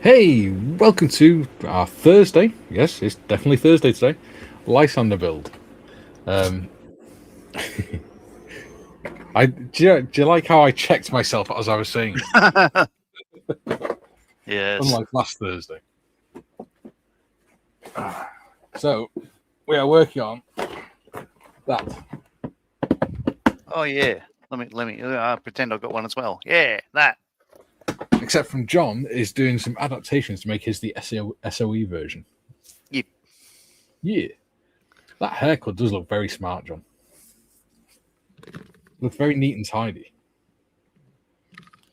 Hey, welcome to our Thursday. Yes, it's definitely Thursday today. Lysander build. Um, do you like how I checked myself as I was saying it? Yes. Unlike last Thursday. So we are working on that. Oh yeah. Let me pretend I've got one as well. Yeah, that. Except from John is doing some adaptations to make his the SOE version. Yep. Yeah. That haircut does look very smart, John. Looks very neat and tidy.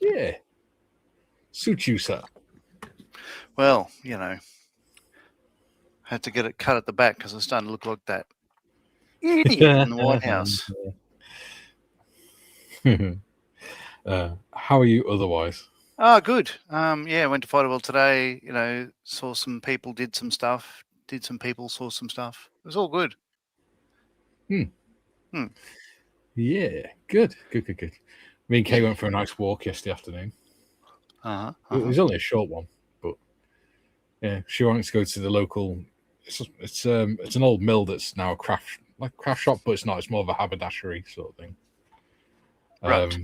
Yeah. Suits you, sir. Well, had to get it cut at the back because it's starting to look like that idiot in the White House. How are you otherwise? Oh, good. Yeah, went to Fighterville today. Saw some people, did some stuff. Did some people, saw some stuff. It was all good. Yeah, good. Me and Kay went for a nice walk yesterday afternoon. It was only a short one, but yeah, she wanted to go to the local. It's an old mill that's now a craft shop, but it's not. It's more of a haberdashery sort of thing. Right.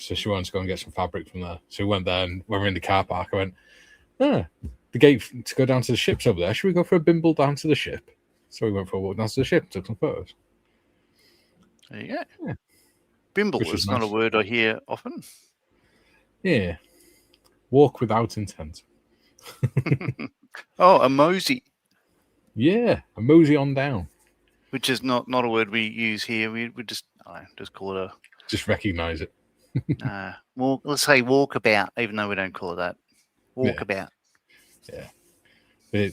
So she wanted to go and get some fabric from there. So we went there, and when we were in the car park, I went, the gate to go down to the ship's over there. Should we go for a bimble down to the ship? So we went for a walk down to the ship, took some photos. There you go. Yeah. Bimble Which was is not a nice. word I hear often. Yeah. Walk without intent. Oh, a mosey. Yeah, a mosey on down. Which is not a word we use here. We just call it a. Just recognise it. Let's say walkabout, even though we don't call it that. Walkabout. Yeah.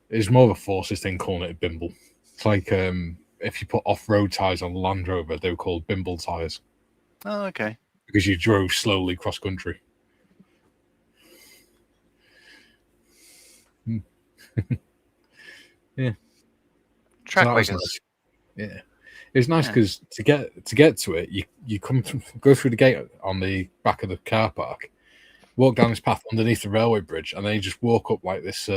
It's more of a forces thing calling it a bimble. It's like if you put off-road tyres on Land Rover, they were called bimble tyres. Oh, okay. Because you drove slowly cross-country. Yeah. Track waggons. nice. Yeah. It's nice because to get to it, you go through the gate on the back of the car park, walk down this path underneath the railway bridge, and then you just walk up like this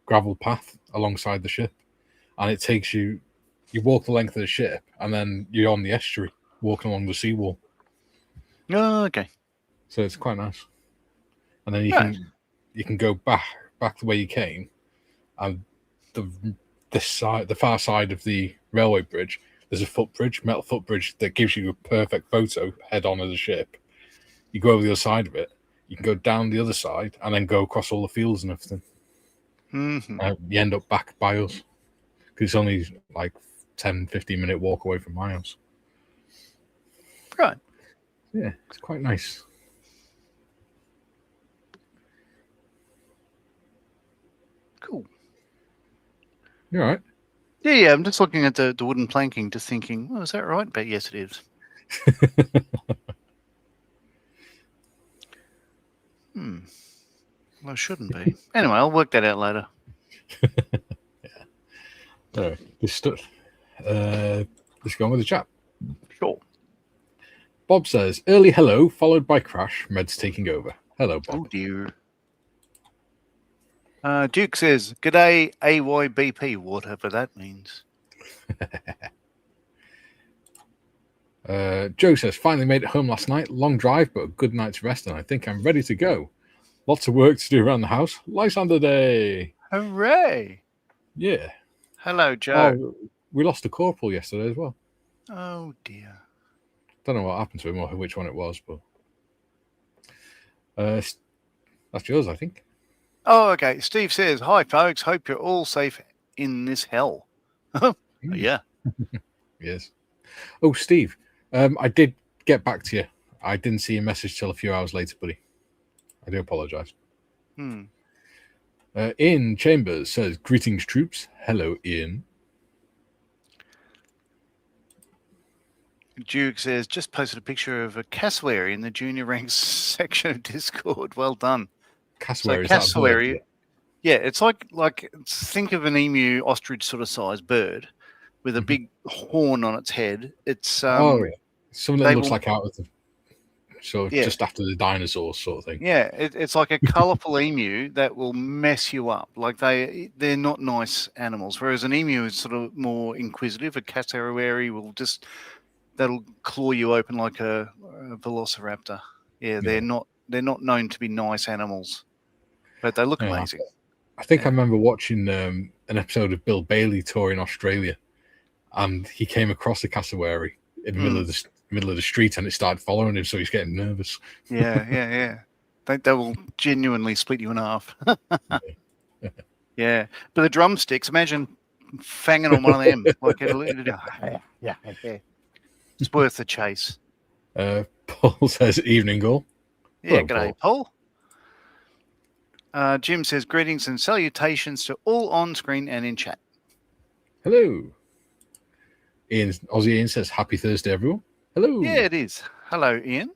gravel path alongside the ship, and it takes you walk the length of the ship, and then you're on the estuary walking along the seawall. Oh, okay. So it's quite nice. And then you can go back the way you came, and the far side of the railway bridge, there's a metal footbridge that gives you a perfect photo head on of the ship. You go over the other side of it, you can go down the other side, and then go across all the fields and everything. Mm-hmm. You end up back by us because it's only like 10-15 minute walk away from my house. Right. Yeah, it's quite nice. Cool. You all right? Yeah. I'm just looking at the wooden planking, just thinking, oh, is that right? But yes, it is. Well, it shouldn't be. Anyway, I'll work that out later. Yeah. So, let's go on with the chat. Sure. Bob says, early hello, followed by crash. Med's taking over. Hello, Bob. Oh, dear. Duke says, g'day, AYBP, whatever that means. Joe says, finally made it home last night. Long drive, but a good night's rest, and I think I'm ready to go. Lots of work to do around the house. Lysander Day. Hooray. Yeah. Hello, Joe. Oh, we lost a corporal yesterday as well. Oh, dear. Don't know what happened to him or which one it was, but that's yours, I think. Oh, okay. Steve says, hi, folks. Hope you're all safe in this hell. Yeah. Yes. Oh, Steve, I did get back to you. I didn't see your message till a few hours later, buddy. I do apologise. Ian Chambers says, greetings, troops. Hello, Ian. Duke says, just posted a picture of a cassowary in the junior ranks section of Discord. Well done. Cassowary, so cassowary, yeah, it's like think of an emu, ostrich sort of size bird with a big horn on its head. It's something that looks like out of the So just after the dinosaurs sort of thing. Yeah, it's like a colourful emu that will mess you up. Like they're not nice animals. Whereas an emu is sort of more inquisitive. A cassowary that'll claw you open like a velociraptor. Yeah, they're not known to be nice animals, but they look amazing. I think I remember watching an episode of Bill Bailey touring Australia, and he came across a cassowary in the middle of the street, and it started following him, so he's getting nervous. Yeah. They will genuinely split you in half. Yeah, but the drumsticks, imagine fanging on one of them. Like it's worth the chase. Paul says, "Evening all." Yeah, g'day, Paul. Jim says, "Greetings and salutations to all on screen and in chat." Hello. Aussie Ian says, "Happy Thursday, everyone." Hello. Yeah, it is. Hello, Ian.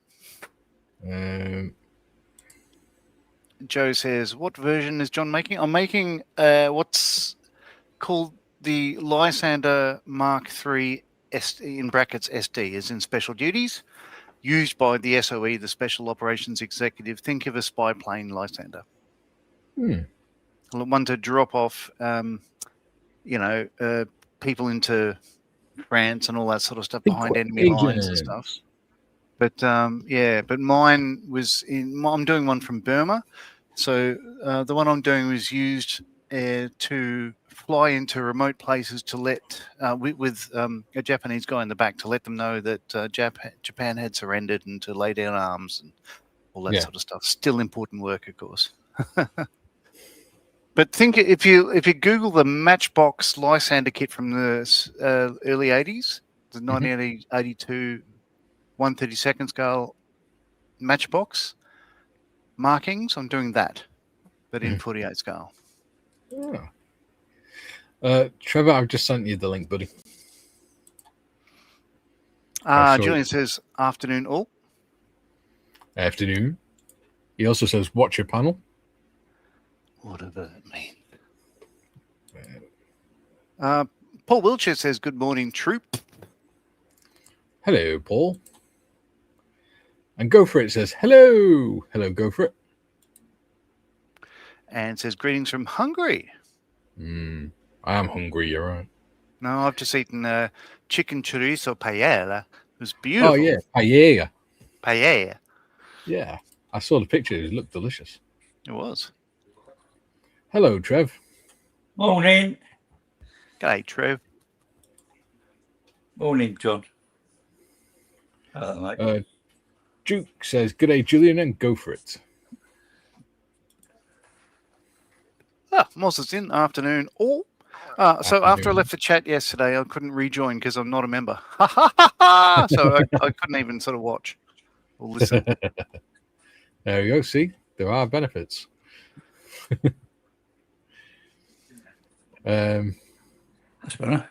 Joe says, "What version is John making?" I'm making what's called the Lysander Mark III in brackets SD, as in special duties, used by the SOE, the Special Operations Executive. Think of a spy plane Lysander. One to drop off, people into France and all that sort of stuff behind enemy lines and stuff. But but mine was I'm doing one from Burma. So the one I'm doing was used to fly into remote places to let with a Japanese guy in the back to let them know that Japan had surrendered and to lay down arms and all that sort of stuff. Still important work, of course. But think if you Google the Matchbox Lysander kit from the early 80s, the 1982 1/32 scale Matchbox markings, I'm doing that, but in 48 scale. Trevor, I've just sent you the link, buddy. Julian says, "Afternoon all." Afternoon. He also says, "Watch your panel." Whatever it means. Paul Wiltshire says, "Good morning, troop." Hello, Paul. And Go For It says, "Hello." Hello, Go For It. And says, "Greetings from Hungary." I am hungry, you're right. No, I've just eaten chicken chorizo paella. It was beautiful. Oh, yeah, paella. Paella. Yeah, I saw the picture. It looked delicious. It was. Hello, Trev. Morning. G'day, Trev. Morning, John. Hello, mate. Duke says, "G'day, Julian, and Go For It." Moss is in. Afternoon all. So after I left the chat yesterday, I couldn't rejoin because I'm not a member. So I couldn't even sort of watch or listen. There you go. See, there are benefits. That's better.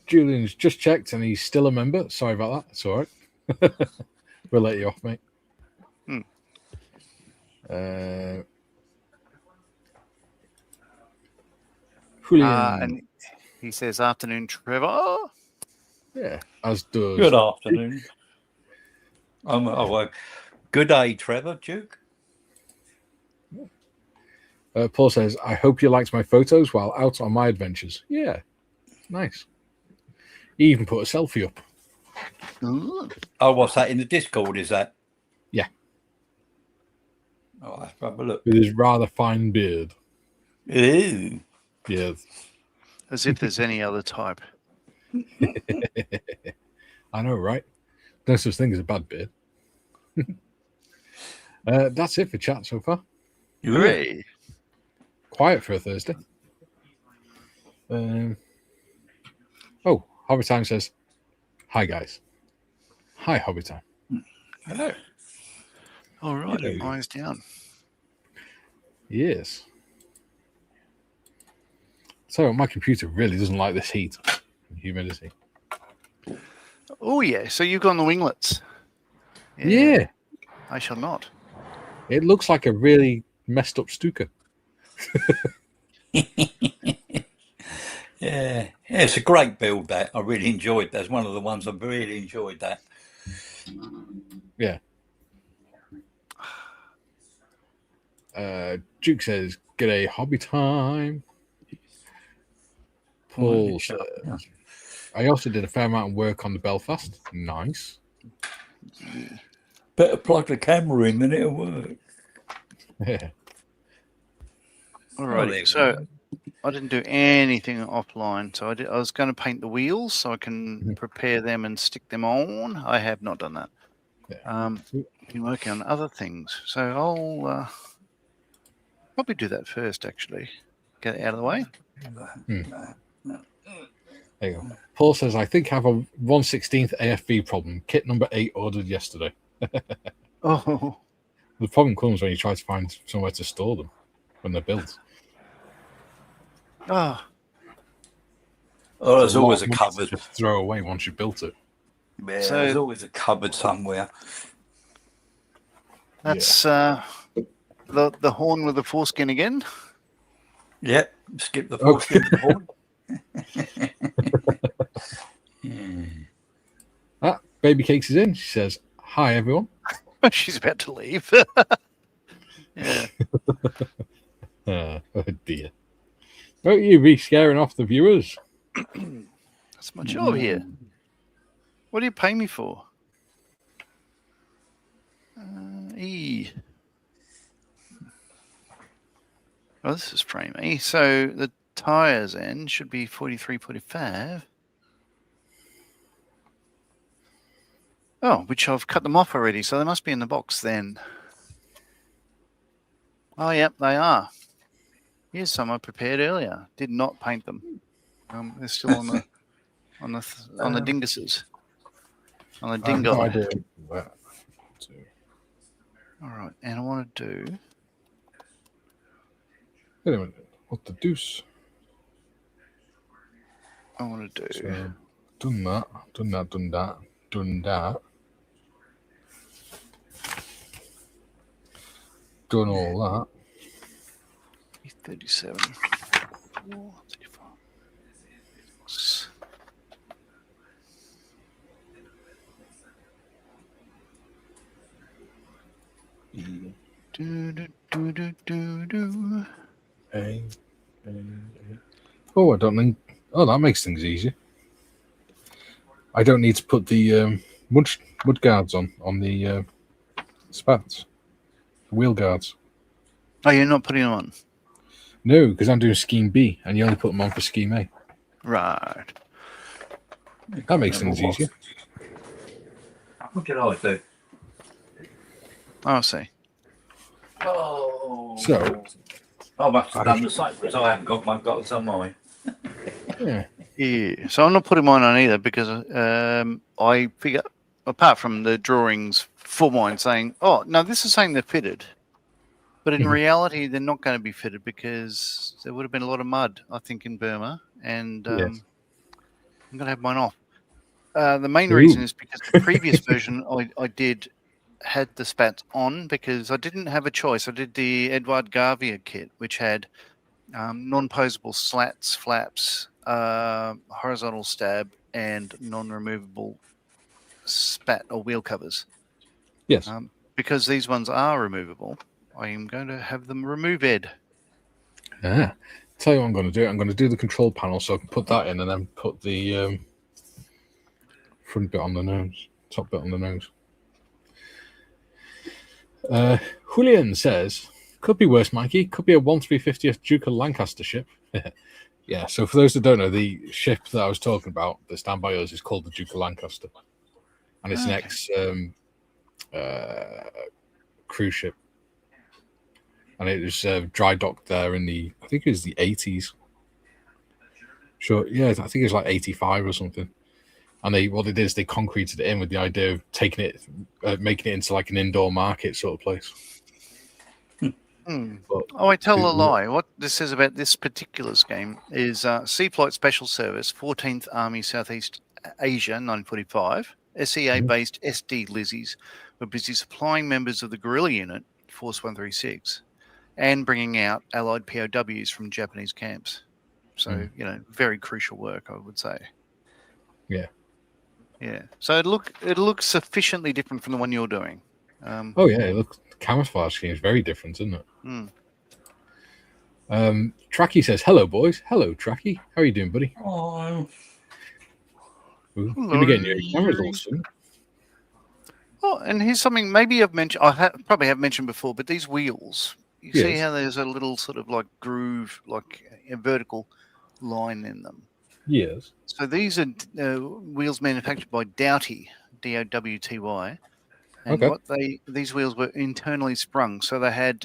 Julian's just checked and he's still a member. Sorry about that. It's all right. We'll let you off, mate. Julian. And he says, "Afternoon, Trevor." Yeah, as does. Good afternoon. Good day, Trevor, Duke. Paul says, "I hope you liked my photos while out on my adventures." Yeah, nice. He even put a selfie up. Oh, what's that in the Discord? Is that? Yeah. Oh, let's have a look. With his rather fine beard. Ew. Yes. As if there's any other type. I know, right? No such thing as a bad beard. That's it for chat so far. Hooray. Quiet for a Thursday. Hobby Time says, "Hi, guys." Hi, Hobby Time. Hello. All right, eyes down. Yes. So my computer really doesn't like this heat and humidity. Oh, yeah. So you've gone the winglets. Yeah. I shall not. It looks like a really messed up Stuka. Yeah. Yeah, it's a great build. That I really enjoyed. That's one of the ones I really enjoyed. That. Yeah. Duke says, "G'day, hobby time." Paul says, "I also did a fair amount of work on the Belfast. Nice. Better plug the camera in, then it'll work." Yeah. Alrighty, so I didn't do anything offline. So I was going to paint the wheels so I can prepare them and stick them on. I have not done that. Yeah. Been working on other things, so I'll probably do that first. Actually, get it out of the way. There you go. Paul says, "I think I have a 1/16 AFV problem. Kit number 8 ordered yesterday." Oh, The problem comes when you try to find somewhere to store them when they're built. oh, there's always a cupboard to throw away once you built it. Yeah, So- there's always a cupboard somewhere. that's the horn with the foreskin again. Yep, skip the foreskin to the horn. Baby Cakes is in. She says, "Hi, everyone." She's about to leave. Yeah. Oh, dear. Don't you be scaring off the viewers. That's my job here. What do you pay me for? E. Oh, this is frame E. So the tires end should be 43, 45. Oh, which I've cut them off already, so they must be in the box then. Oh, yep, they are. Here's some I prepared earlier. Did not paint them. They're still on the dinguses. On the dingo. No idea where to. All right, and I want to do. Wait a minute. What the deuce? I want to do. So, done that. Done all that. 37. 4, 35. Do. Oh, I don't think. Oh, that makes things easier. I don't need to put the mud guards on the spats, wheel guards. Oh, you're not putting them on? No, because I'm doing scheme B, and you only put them on for scheme A. Right. That makes things easier. What did I do? I'll see. Oh, So I must have done the same because I haven't got one. Got some mine. yeah, Yeah. So I'm not putting mine on either because I figure, apart from the drawings for mine saying, "Oh no, this is saying they're fitted," but in reality they're not going to be fitted because there would have been a lot of mud, I think, in Burma, and Yes. I'm going to have mine off. The main reason is because the previous version I did had the spats on because I didn't have a choice. I did the Edouard Garvier kit, which had non-posable slats, flaps, horizontal stab, and non-removable spat or wheel covers. yes. Because these ones are removable, I am going to have them removed. Tell you what I'm going to do. I'm going to do the control panel so I can put that in and then put the front bit on the nose, top bit on the nose. Julian says, "Could be worse, Mikey. Could be a 1/350th Duke of Lancaster ship." Yeah, so for those that don't know, the ship that I was talking about that stand by us is called the Duke of Lancaster. And it's an ex cruise ship. And it was dry docked there in I think it was the 80s. Sure, yeah, I think it was like 85 or something. And what they did is they concreted it in with the idea of taking it, making it into like an indoor market sort of place. But, I tell a lie. What this says about this particular game is Sea Flight Special Service, 14th Army Southeast Asia, 1945. SEA-based SD Lizzies were busy supplying members of the guerrilla unit, Force 136, and bringing out Allied POWs from Japanese camps. So, very crucial work, I would say. Yeah. Yeah. So it looks sufficiently different from the one you're doing. Oh yeah, it looks camouflage scheme is very different, isn't it? Tracky says, "Hello, boys. Hello, Tracky. How are you doing, buddy? Oh, You'll be getting your cameras all soon." Oh, and here's something maybe I've mentioned. Probably have mentioned before, but these wheels. You see how there's a little sort of like groove, like a vertical line in them. Yes. So these are wheels manufactured by Doughty, Dowty, and these wheels were internally sprung, so they had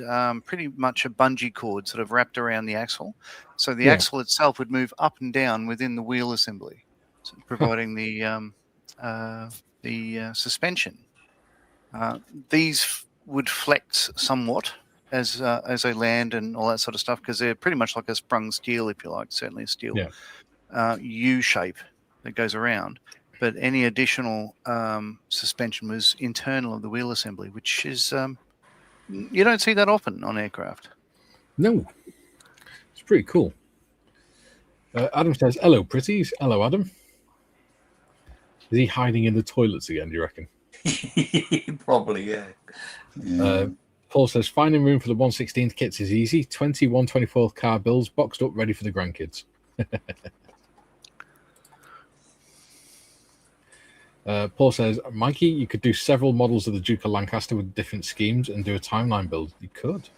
pretty much a bungee cord sort of wrapped around the axle. So the axle itself would move up and down within the wheel assembly, providing the suspension. These would flex somewhat as they land and all that sort of stuff because they're pretty much like a sprung steel, if you like, certainly a steel U shape that goes around. But any additional suspension was internal of the wheel assembly, which is you don't see that often on aircraft. No, it's pretty cool. Adam says, "Hello, pretties. Hello, Adam. Is he hiding in the toilets again, do you reckon?" Probably, yeah. Paul says, "Finding room for the 1/16th kits is easy. 20 1/24th car bills boxed up, ready for the grandkids." Paul says, "Mikey, you could do several models of the Duke of Lancaster with different schemes and do a timeline build." You could.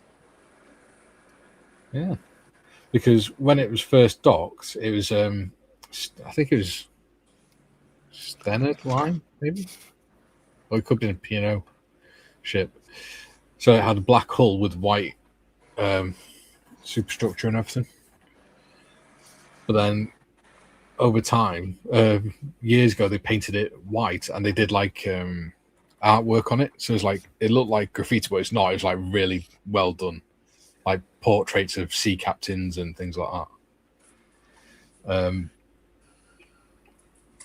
Yeah. Because when it was first docked, it was, I think it was Stannard line, maybe? Or it could be a P&O ship. So it had a black hull with white superstructure and everything. But then over time, years ago, they painted it white and they did like artwork on it. So it's like it looked like graffiti, but it's not. It's like really well done, like portraits of sea captains and things like that.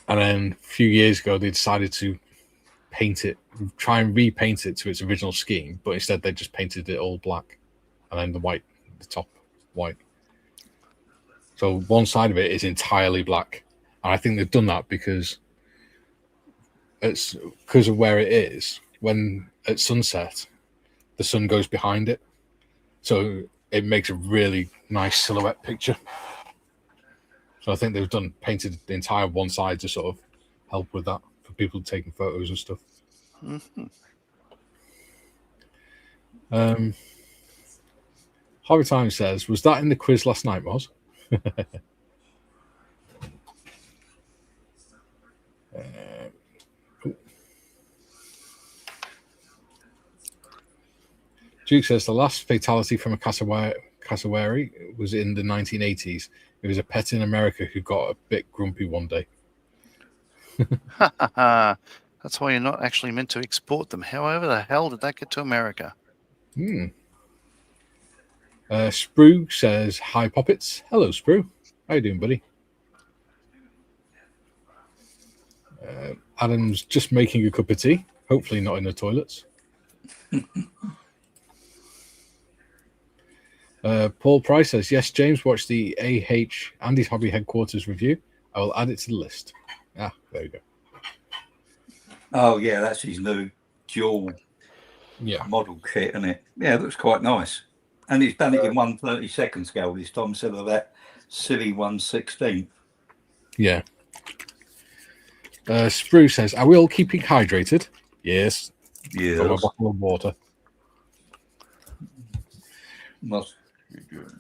And then a few years ago, they decided to try and repaint it to its original scheme, but instead they just painted it all black, and then the top white. So one side of it is entirely black, and I think they've done that because of where it is. When at sunset, the sun goes behind it, so it makes a really nice silhouette picture. So I think they've painted the entire one side to sort of help with that for people taking photos and stuff. Hobby Time says, "Was that in the quiz last night, Moz?" Duke says, "The last fatality from a cassowary was in the 1980s. It was a pet in America who got a bit grumpy one day." That's why you're not actually meant to export them. However the hell did that get to America? Sprue says, "Hi, Poppets." Hello, Sprue. How you doing, buddy? Adam's just making a cup of tea. Hopefully not in the toilets. Paul Price says, "Yes, James, watch the AH Andy's Hobby Headquarters review. I will add it to the list." Ah, there you go. Oh, yeah, that's his new dual model kit, isn't it? Yeah, it looks quite nice. And he's done it in 1/32 scale this time instead of that silly 1/16. Yeah. Sprue says, "Are we all keeping hydrated?" Yes. Yes. Got my bottle of water. Must be good.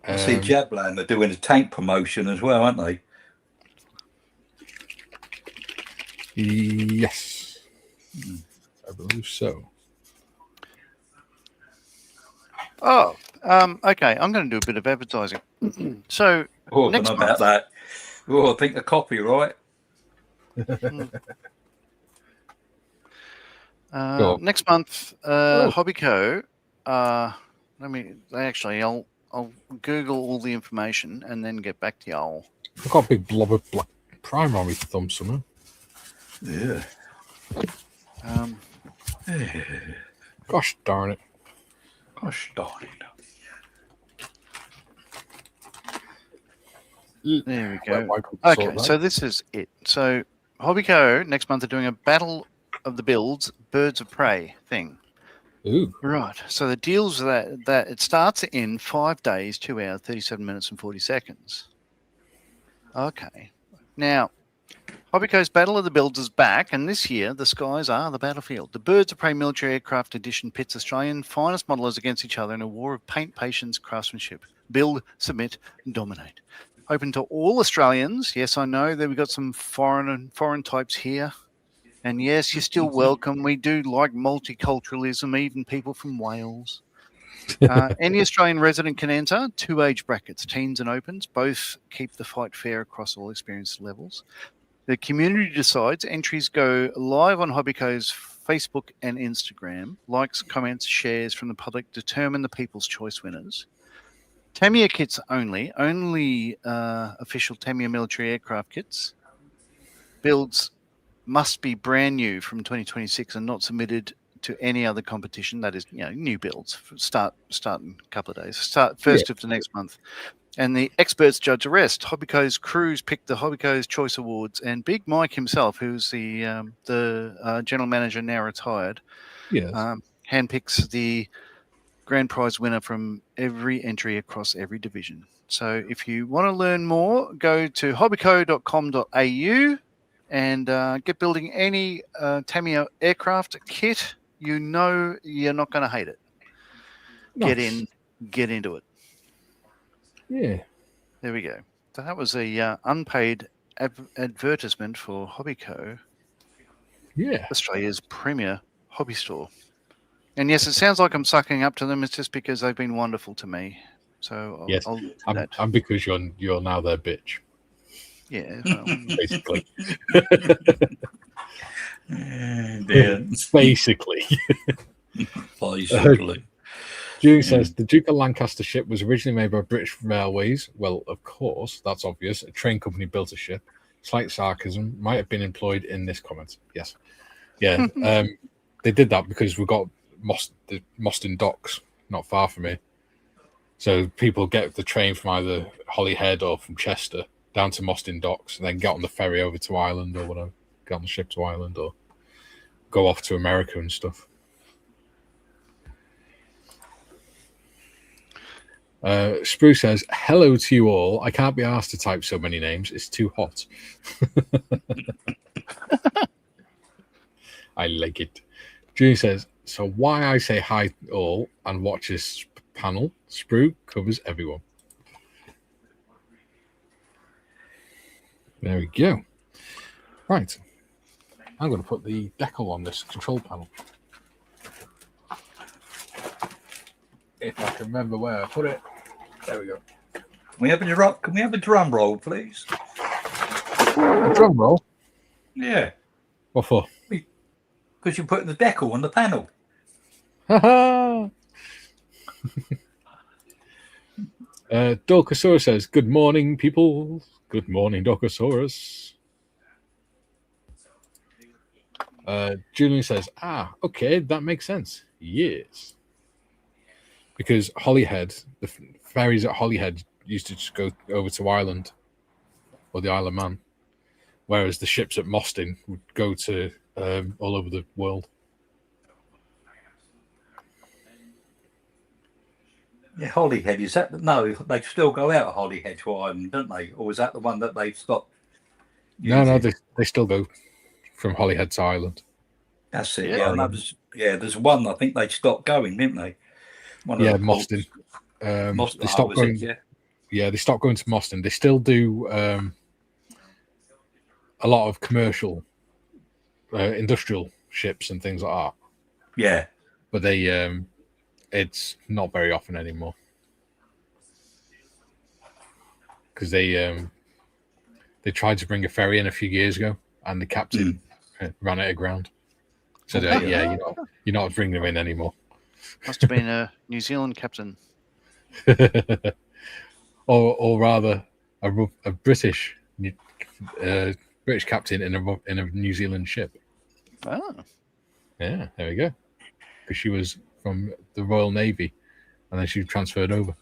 I see Jabland are doing a tank promotion as well, aren't they? Yes. I believe so. Oh, okay. I'm going to do a bit of advertising. So, I next don't know month, about that. Oh, I think the copyright. Next month, Hobbyco. I'll Google all the information and then get back to y'all. I've got a big blob of black primer on my thumb somewhere. Yeah. Gosh darn it. Gosh darn it. There we go. Okay, so this is it. So Hobbyco next month are doing a Battle of the Builds Birds of Prey thing. Ooh. Right. So the deals that it starts in 5 days, 2 hours, 37 minutes, and 40 seconds. Okay. Now, Hobbyco's Battle of the Builds is back, and this year the skies are the battlefield. The Birds of Prey Military Aircraft Edition pits Australian finest modelers against each other in a war of paint, patience, craftsmanship. Build, submit, and dominate. Open to all Australians. Yes, I know that we've got some foreign types here. And yes, you're still welcome. We do like multiculturalism, even people from Wales. Any Australian resident can enter. 2 age brackets, teens and opens. Both keep the fight fair across all experience levels. The community decides. Entries go live on Hobbyco's Facebook and Instagram. Likes, comments, shares from the public determine the people's choice winners. Tamiya kits only. Only official Tamiya military aircraft kits. Builds must be brand new from 2026 and not submitted to any other competition. That is, new builds. Start in a couple of days. Start first of the next month. And the experts judge the rest. Hobbyco's crews pick the Hobbyco's Choice Awards, and Big Mike himself, who's the general manager now retired, handpicks the grand prize winner from every entry across every division. So if you want to learn more, go to hobbyco.com.au and get building any Tamiya aircraft kit. You're not going to hate it. Nice. Get into it. Yeah. There we go. So that was a unpaid advertisement for Hobbyco. Yeah. Australia's premier hobby store. And yes, it sounds like I'm sucking up to them. It's just because they've been wonderful to me. So yes, I'll do that. And because you're now their bitch. Yeah, well, basically. Basically. Julie says the Duke of Lancaster ship was originally made by British Railways. Well, of course, that's obvious. A train company built a ship. Slight sarcasm might have been employed in this comment. Yes. Yeah. They did that because we got the Mostyn docks not far from here. So people get the train from either Holyhead or from Chester down to Mostyn docks and then get on the ferry over to Ireland or whatever. Get on the ship to Ireland or go off to America and stuff. Sprue says, hello to you all. I can't be asked to type so many names. It's too hot. I like it. Julie says, so why I say hi all and watch this panel, Sprue covers everyone. There we go. Right. I'm going to put the decal on this control panel. If I can remember where I put it. There we go. Can we have a drum roll, please? A drum roll? Yeah. What for? Because you're putting the decal on the panel. Dorcosaurus says, good morning, people. Good morning, Dorcosaurus. Julian says, okay, that makes sense. Yes. Because Holyhead, the ferries at Holyhead used to just go over to Ireland or the Isle of Man, whereas the ships at Mostyn would go to all over the world. Yeah, Holyhead, is that no? They still go out of Holyhead to Ireland, don't they? Or is that the one that they've stopped using? No, they still go from Holyhead to Ireland. That's it. Yeah, there's one. I think they stopped going, didn't they? Mostyn. They stopped going. They stopped going to Mostyn. They still do a lot of commercial, industrial ships and things like that. Yeah, but they it's not very often anymore because they tried to bring a ferry in a few years ago and the captain ran it aground. So you're not bringing them in anymore. Must have been a New Zealand captain, or rather a British captain in a New Zealand ship. Oh, yeah, there we go. Because she was from the Royal Navy, and then she transferred over,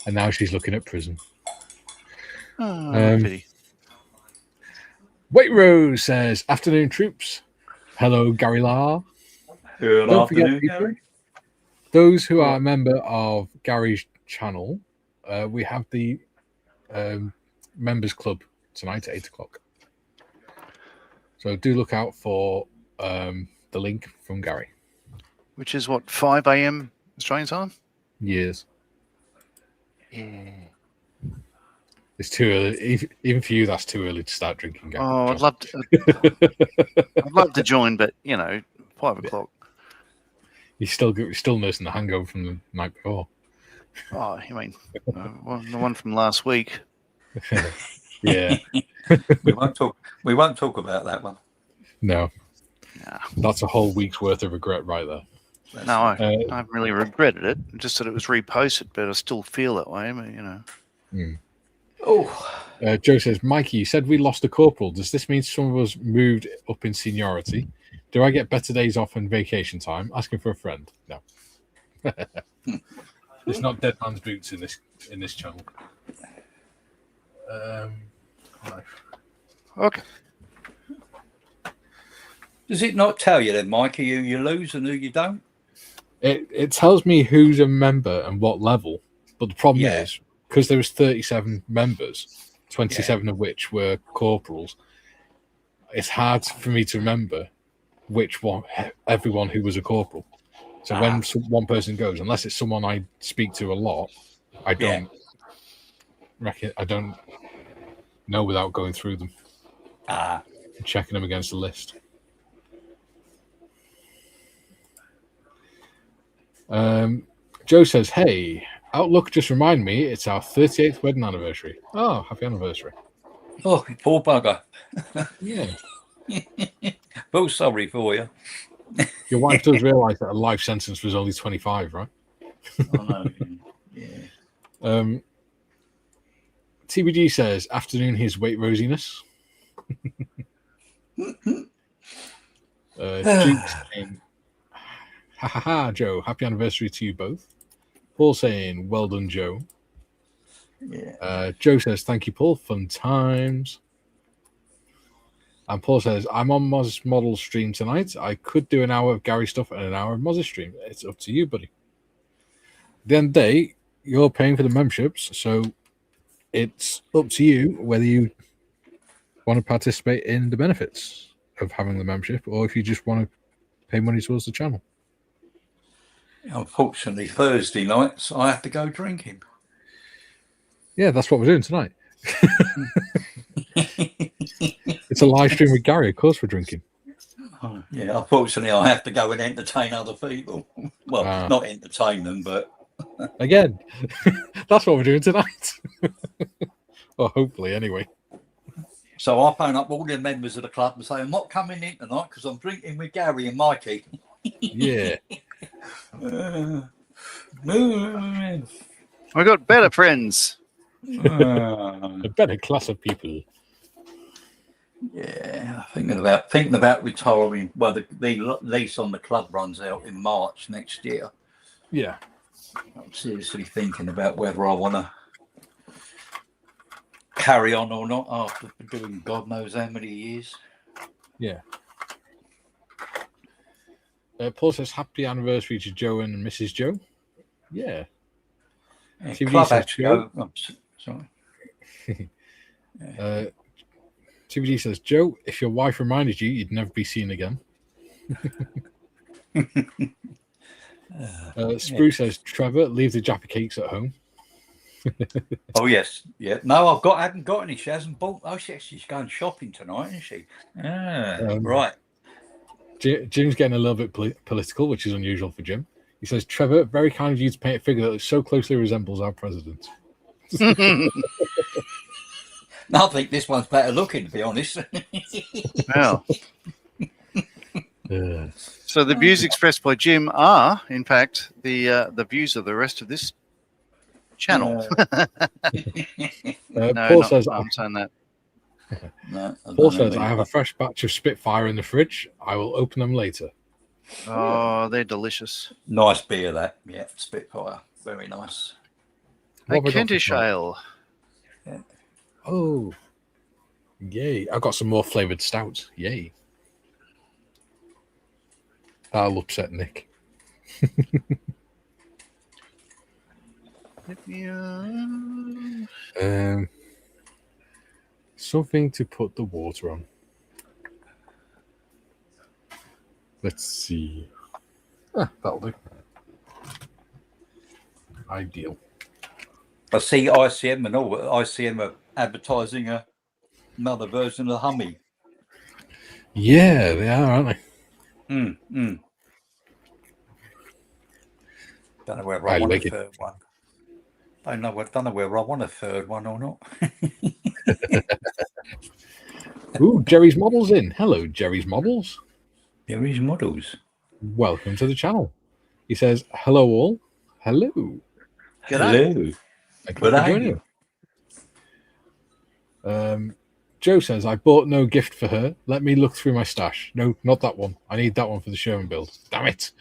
and now she's looking at prison. Pity. Wait Rose says, afternoon troops. Hello, Gary Lar. Good Don't afternoon, forget, people, Gary. those who are a member of Gary's channel, we have the members club tonight at 8 o'clock. So do look out for the link from Gary. Which is what, 5 a.m. Australian time? Years. Yeah. It's too early. Even for you, that's too early to start drinking. Gary. Oh, I'd love to join, but 5 o'clock. You're still nursing the hangover from the night before. Oh, you mean the one from last week? Yeah. we won't talk about that one. No. That's a whole week's worth of regret right there. No, I haven't really regretted it. Just that it was reposted, but I still feel that way. Joe says, Mikey, you said we lost a corporal. Does this mean some of us moved up in seniority? Do I get better days off and vacation time? Asking for a friend. No. It's not dead man's boots in this channel. Okay. Does it not tell you then, Mikey, who you lose and who you don't? It tells me who's a member and what level. But the problem is, because there was 37 members, 27 of which were corporals, it's hard for me to remember everyone who was a corporal. So when one person goes, unless it's someone I speak to a lot, I don't know without going through them and checking them against the list. Joe says, hey, Outlook just reminded me it's our 38th wedding anniversary. Oh, happy anniversary. Oh, poor bugger. Yeah. Well, sorry for you. Your wife does realise that a life sentence was only 25, right? I know. Yeah. TBG says, afternoon, his weight rosiness. Duke's saying, ha ha ha, Joe, happy anniversary to you both. Paul saying, well done, Joe. Yeah. Joe says, thank you, Paul. Fun times. And Paul says, I'm on Moz Model stream tonight. I could do an hour of Gary stuff and an hour of Moz stream. It's up to you, buddy. At the end of the day, you're paying for the memberships, so it's up to you whether you want to participate in the benefits of having the membership or if you just want to pay money towards the channel. Unfortunately, Thursday nights, I have to go drinking. Yeah, that's what we're doing tonight. It's a live stream with Gary, of course we're drinking. Oh, yeah, unfortunately, I have to go and entertain other people. Well, not entertain them, but... Again, that's what we're doing tonight. Or hopefully, anyway. So I phone up all the members of the club and say, I'm not coming in tonight because I'm drinking with Gary and Mikey. Yeah. I got better friends. A better class of people. Yeah, thinking about retiring. Well, the lease on the club runs out in March next year. Yeah. I'm seriously thinking about whether I want to carry on or not after doing God knows how many years. Yeah. Paul says, happy anniversary to Joe and Mrs. Joe. Yeah. Club had to go. Sorry. TBD says, Joe, if your wife reminded you, you'd never be seen again. Spruce says, Trevor, leave the Jaffa cakes at home. Oh, yes. Yeah. No, I haven't got any. She hasn't bought. Oh, she's going shopping tonight, isn't she? Right. Jim's getting a little bit political, which is unusual for Jim. He says, Trevor, very kind of you to paint a figure that so closely resembles our president. I think this one's better looking, to be honest. Wow. So the views expressed by Jim are, in fact, the views of the rest of this channel. Paul says, I'm saying that. No, Paul says, I have a fresh batch of Spitfire in the fridge. I will open them later. Oh, they're delicious. Nice beer, that. Yeah, Spitfire. Very nice. A Kentish ale. Yeah. Oh, yay. I've got some more flavoured stouts. Yay. That'll upset Nick. Something to put the water on. Let's see. That'll do. Ideal. I see ICM and all. ICM are advertising another version of Hummy. Yeah, they are, aren't they? Don't know whether I want a third one. I don't know whether I want a third one or not. Ooh, Jerry's Models in. Hello, Jerry's Models. Jerry's Models. Welcome to the channel. He says, hello all. Hello. Hello. Thank you for joining. Joe says, I bought no gift for her. Let me look through my stash. No, not that one. I need that one for the Sherman build. Damn it.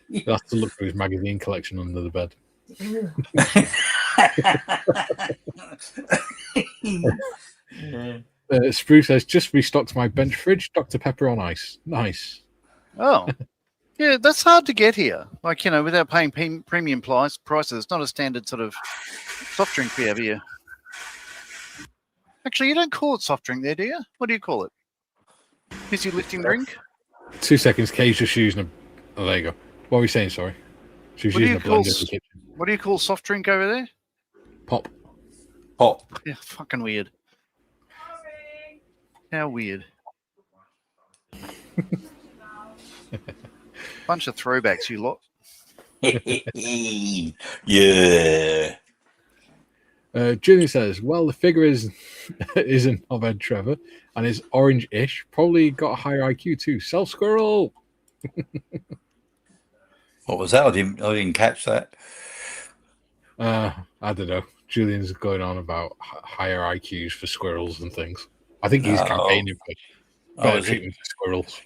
He'll have to look through his magazine collection under the bed. Spruce says, just restocked my bench fridge. Dr. Pepper on ice. Nice. Oh, yeah, that's hard to get here. Like, you know, without paying premium prices. It's not a standard sort of soft drink we have here. Actually, you don't call it soft drink there, do you? What do you call it? Fizzy lifting drink? 2 seconds. Kay's just using a... Oh, there you go. What were we saying? Sorry. She was using a blender in the kitchen. What do you call soft drink over there? Pop. Yeah, fucking weird. How weird. Bunch of throwbacks, you lot. Yeah. Julian says, well, the figure is an Ovid Trevor and is orange-ish. Probably got a higher IQ too. Self squirrel. What was that? I didn't catch that. I don't know. Julian's going on about higher IQs for squirrels and things. I think he's campaigning for better treatment for squirrels.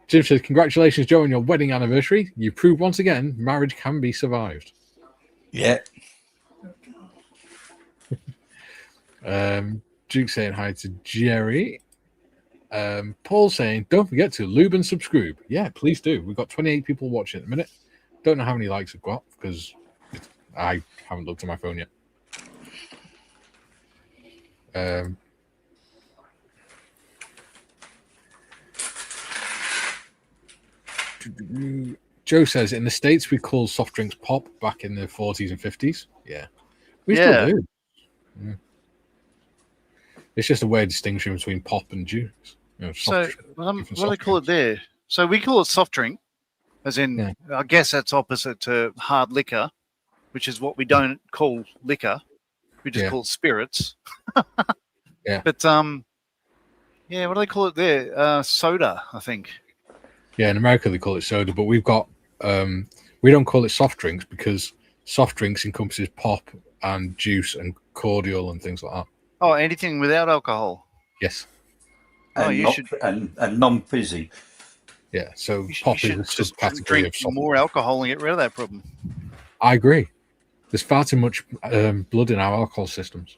Jim says, congratulations, Joe, on your wedding anniversary. You proved once again marriage can be survived. Yeah. Duke saying hi to Jerry. Paul saying, don't forget to lube and subscribe. Yeah, please do. We've got 28 people watching at the minute. Don't know how many likes I've got because I haven't looked at my phone yet. Joe says, in the States, we call soft drinks pop back in the 40s and 50s. Yeah. We still do. Yeah. It's just a weird distinction between pop and juice. You know, so, what do they call it there? So we call it soft drink, as in, I guess that's opposite to hard liquor, which is what we don't call liquor. We just call it spirits. Yeah. But, what do they call it there? Soda, I think. Yeah, in America they call it soda, but we've got, we don't call it soft drinks because soft drinks encompasses pop and juice and cordial and things like that. Oh, anything without alcohol? Yes. And non-fizzy. Yeah, so pop is a subcategory of soft more alcohol and get rid of that problem. I agree. There's far too much blood in our alcohol systems.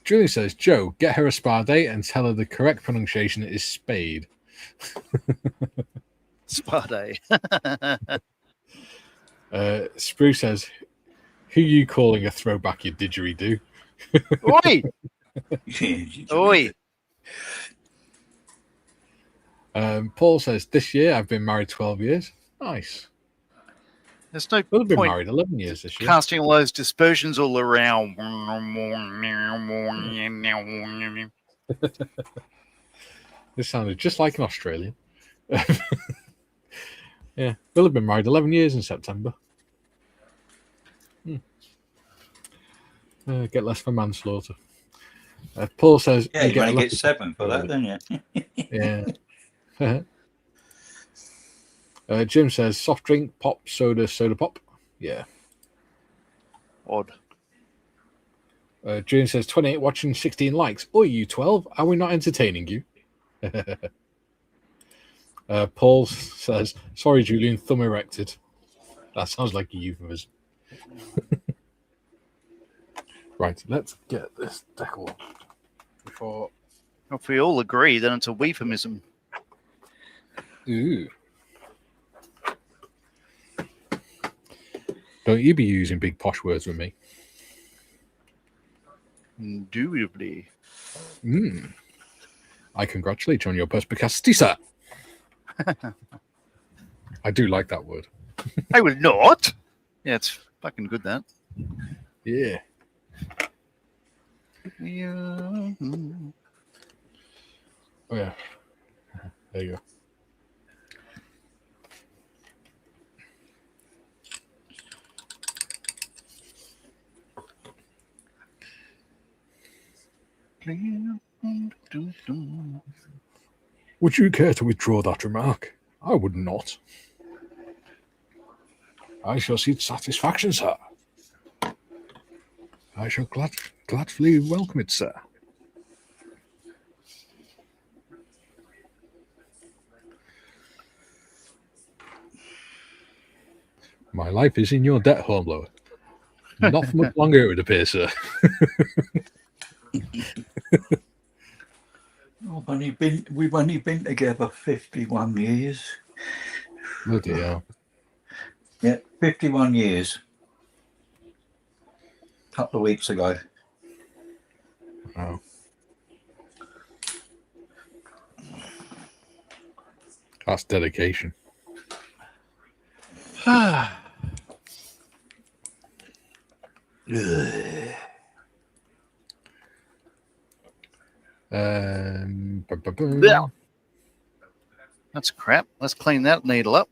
Julie says, Joe, get her a spa date and tell her the correct pronunciation is spade. Spa day. Spruce says, who you calling a throwback, you didgeridoo? Oi! Oi! Paul says, this year I've been married 12 years. Nice. There's no We've been point married 11 years this year. Casting all those dispersions all around. This sounded just like an Australian. Yeah, we'll have been married 11 years in September. Get less for manslaughter. Paul says, yeah, you only get 7 for that, don't you? Yeah. Jim says, soft drink, pop, soda, soda pop. Yeah. Odd. June says, 28 watching, 16 likes. Oh, you 12? Are we not entertaining you? Paul says, "Sorry, Julian, thumb erected." That sounds like a euphemism. Right, let's get this decal before. If we all agree, then it's a euphemism. Ooh. Don't you be using big posh words with me? Indubitably. I congratulate you on your perspicacity, sir. I do like that word. I will not. Yeah, it's fucking good, that. Yeah. Oh, yeah. There you go. Would you care to withdraw that remark? I would not. I shall see satisfaction, sir. I shall gladly welcome it, sir. My life is in your debt, Hornblower. Not for much longer, it would appear, sir. We've only been together 51 years. Bloody hell. Yeah, 51 years. A couple of weeks ago. Wow. That's dedication. Yeah. That's crap. Let's clean that needle up.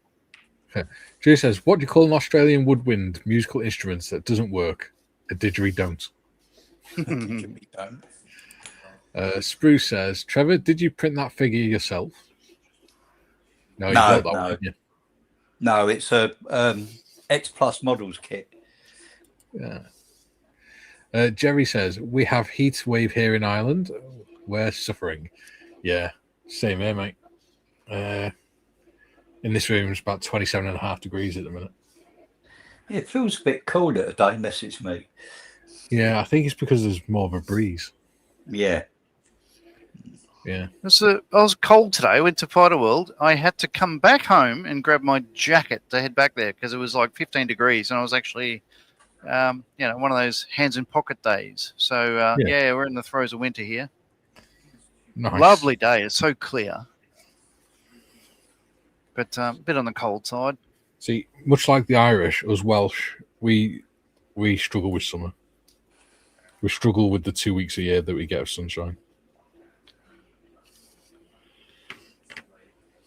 Jay says, what do you call an Australian woodwind musical instrument that doesn't work? A didgeridoo. Spruce says, Trevor, did you print that figure yourself? No, you bought that one, didn't you? No, it's a X Plus models kit. Yeah. Jerry says, we have heat wave here in Ireland. We're suffering. Yeah, same here, mate. In this room, it's about 27.5 degrees at the minute. It feels a bit colder today, unless it's me. Yeah, I think it's because there's more of a breeze. Yeah. Yeah. I was cold today. I went to Fighter World. I had to come back home and grab my jacket to head back there because it was like 15 degrees, and I was actually, one of those hands in pocket days. So yeah, we're in the throes of winter here. Nice. Lovely day. It's so clear, but a bit on the cold side. See, much like the Irish, us Welsh, we struggle with summer. We struggle with the 2 weeks a year that we get of sunshine.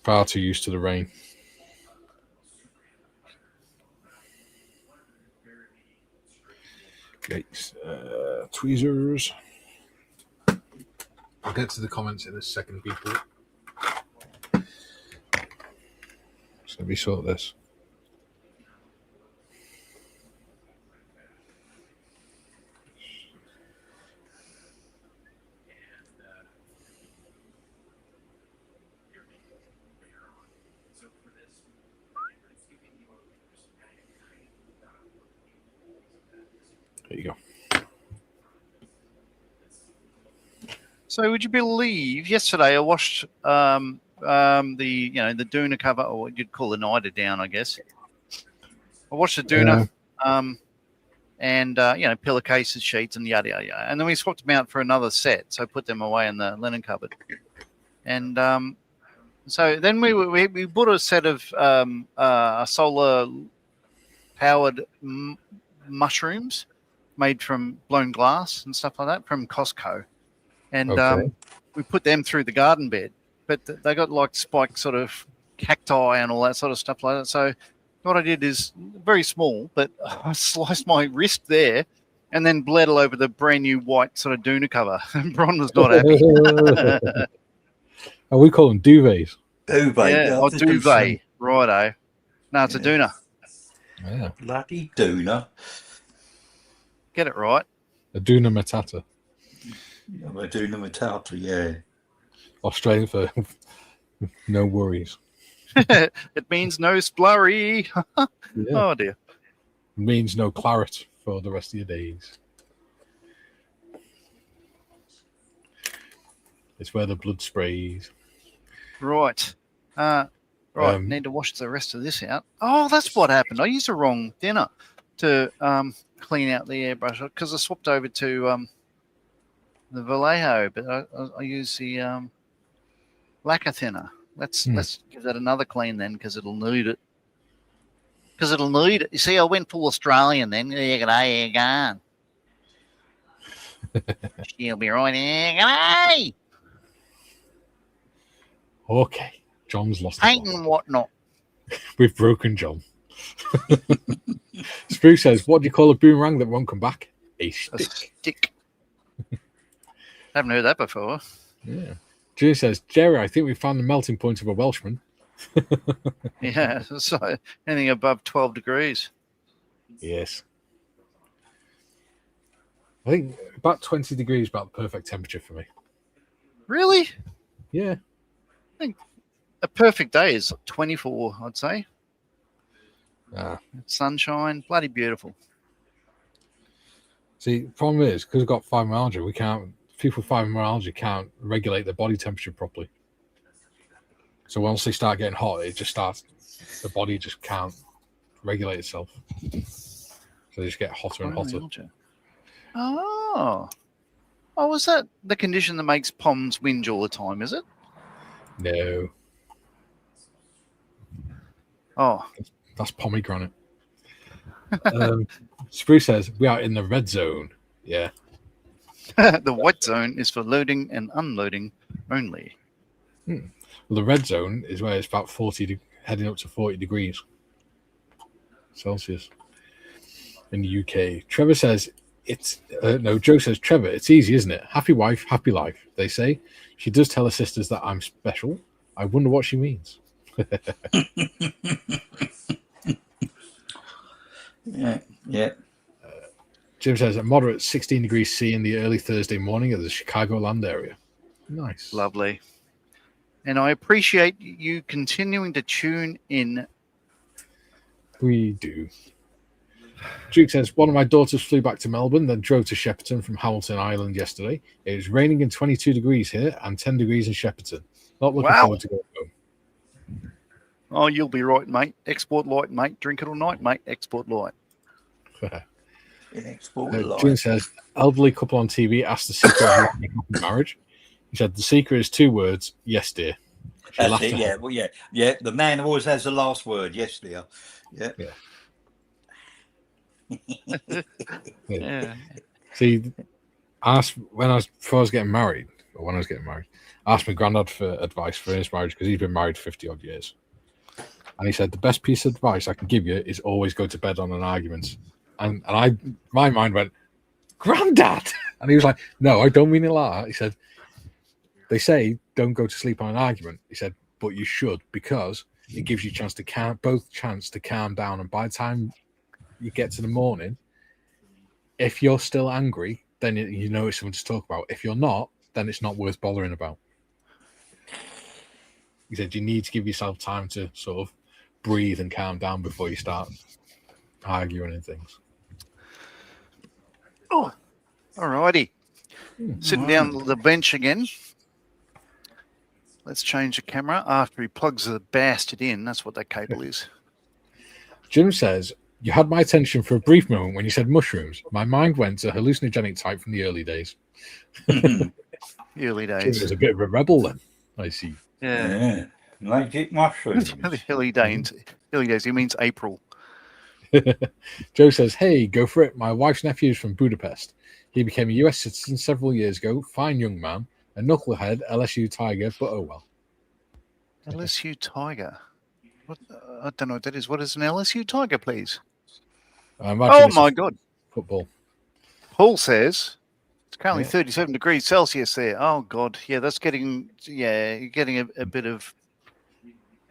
Far too used to the rain. Okay, tweezers. I'll get to the comments in a second, people. So let me sort this. There you go. So would you believe yesterday I watched the Duna cover, or what you'd call the Nighter Down, I guess. I watched the Duna and pillowcases, sheets, and yada yada yada. And then we swapped them out for another set, so I put them away in the linen cupboard. And so then we bought a set of solar powered mushrooms made from blown glass and stuff like that from Costco. And we put them through the garden bed, but they got like spiked sort of cacti and all that sort of stuff like that. So what I did is very small, but I sliced my wrist there and then bled all over the brand new white sort of Duna cover. And Bron was not happy. Oh, we call them duvets. Duvet. Yeah, or duvet. Righto. No, it's a Duna. Yeah. Bloody Duna. Get it right. A Duna Matata. A Duna Matata, yeah. Australian for no worries. It means no splurry. Yeah. Oh dear. Means no claret for the rest of your days. It's where the blood sprays. Right. Need to wash the rest of this out. Oh, that's what happened. I used the wrong thinner to clean out the airbrush because I swapped over to the Vallejo, but I use the lacquer thinner. Let's give that another clean then because it'll need it. You see, I went full Australian then. There you go. She'll be right here. G'day. Okay. John's lost Paint and whatnot. We've broken John. Spruce says, what do you call a boomerang that won't come back? A stick. Haven't heard that before. Yeah. June says, Jerry, I think we found the melting point of a Welshman. Yeah, so anything above 12 degrees. Yes. I think about 20 degrees is about the perfect temperature for me. Really? Yeah. I think a perfect day is 24, I'd say. Sunshine, bloody beautiful. See, the problem is, because we've got fibromyalgia, people with fibromyalgia can't regulate their body temperature properly. So once they start getting hot, the body just can't regulate itself. So they just get hotter and hotter. Oh, is that the condition that makes Poms whinge all the time, is it? No. Oh. That's pomegranate. Spruce says, we are in the red zone. Yeah. The white zone is for loading and unloading only. Well, the red zone is where it's about 40, heading up to 40 degrees Celsius in the UK. Trevor says, Joe says, Trevor, it's easy, isn't it? Happy wife, happy life, they say. She does tell her sisters that I'm special. I wonder what she means. Yeah. Jim says, a moderate 16 degrees C in the early Thursday morning of the Chicagoland area. Nice. Lovely. And I appreciate you continuing to tune in. We do. Duke says, one of my daughters flew back to Melbourne, then drove to Shepparton from Hamilton Island yesterday. It was raining and 22 degrees here and 10 degrees in Shepparton. Not looking forward to going home. Oh, you'll be right, mate. Export light, mate. Drink it all night, mate. Export light. June says, elderly couple on TV asked the secret of happy marriage. He said, the secret is 2 words. Yes, dear. That's it, yeah. Well, yeah. The man always has the last word. Yes, dear. Yeah. Yeah. See, before I was getting married, I asked my granddad for advice for his marriage because he's been married 50 odd years. And he said, the best piece of advice I can give you is always go to bed on an argument. And my mind went, Granddad! And he was like, no, I don't mean it like that. He said, they say don't go to sleep on an argument. He said, but you should, because it gives you a chance to calm down. And by the time you get to the morning, if you're still angry, then you know it's something to talk about. If you're not, then it's not worth bothering about. He said, you need to give yourself time to sort of breathe and calm down before you start arguing and things. Oh, all righty. Sitting down on the bench again. Let's change the camera after he plugs the bastard in. That's what that cable is. Jim says, you had my attention for a brief moment when you said mushrooms. My mind went to hallucinogenic type from the early days. Early days. Jim was a bit of a rebel then, I see. Yeah. Magic mushrooms. Early days. He means April. Joe says, hey, go for it. My wife's nephew is from Budapest. He became a US citizen several years ago. Fine young man. A knucklehead, LSU Tiger, but oh well. LSU Tiger? What? I don't know what that is. What is an LSU Tiger, please? Oh, my God. Football. Paul says it's currently 37 degrees Celsius there. Oh, God. Yeah, that's getting, you're getting a bit of...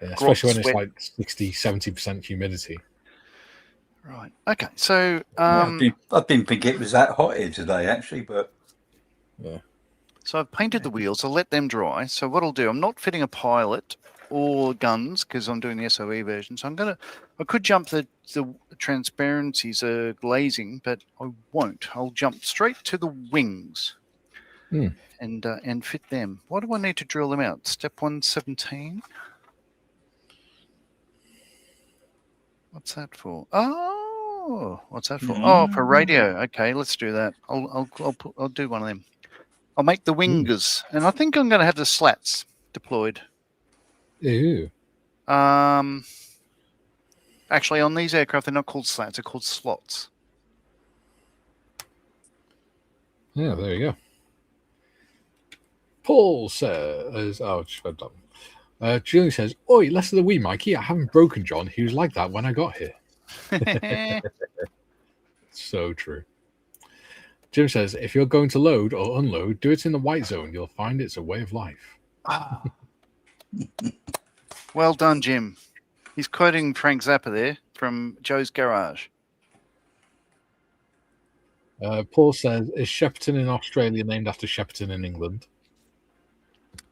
Yeah, especially when it's like 60, 70% humidity. Right. Okay. So I didn't think it was that hot here today, actually, but yeah. So I've painted the wheels. I'll let them dry. So what I'll do, I'm not fitting a pilot or guns because I'm doing the SOE version. So I could jump the transparencies glazing, but I won't. I'll jump straight to the wings and fit them. Why do I need to drill them out? Step 117. What's that for? Oh, what's that for? Oh, for radio. Okay, let's do that. I'll do one of them. I'll make the wingers, and I think I'm going to have the slats deployed. Ew. Actually, on these aircraft, they're not called slats; they're called slots. Yeah, there you go. Paul says, "Oh, just read that. Julian says, "Oi, less of the wee, Mikey. I haven't broken John. He was like that when I got here." So true. Jim says, "If you're going to load or unload, do it in the white zone. You'll find it's a way of life." Well done, Jim. He's quoting Frank Zappa there from Joe's Garage. Paul says, "Is Shepperton in Australia named after Shepperton in England?"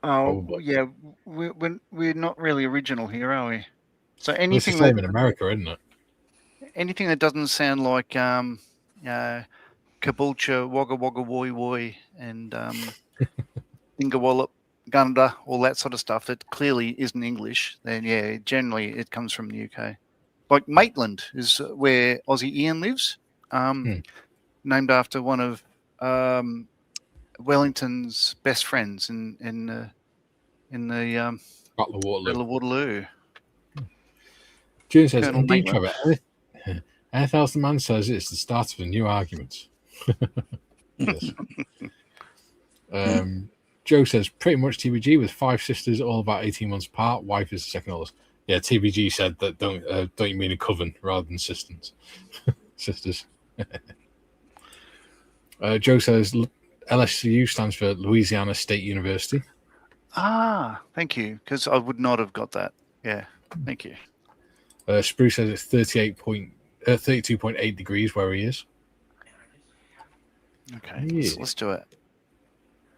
Oh, probably. Yeah. We're not really original here, are we? So anything it's the same in America, isn't it? Anything that doesn't sound like Caboolture, Wagga Wagga Woy Woy, and Ingawallop, Gunda, all that sort of stuff that clearly isn't English, then yeah, generally it comes from the UK. Like Maitland is where Aussie Ian lives, named after one of Wellington's best friends in the Battle of Waterloo. June says, "Indeed, Trevor. Anything else the man says it's the start of a new argument." Yes. Joe says, "Pretty much TBG with 5 sisters, all about 18 months apart. Wife is the second oldest." Yeah, TBG said that don't you mean a coven rather than sisters? Sisters. Joe says, "LSU stands for Louisiana State University." Ah, thank you, because I would not have got that. Yeah, thank you. Spruce says it's 32.8 degrees where he is. Okay, let's do it.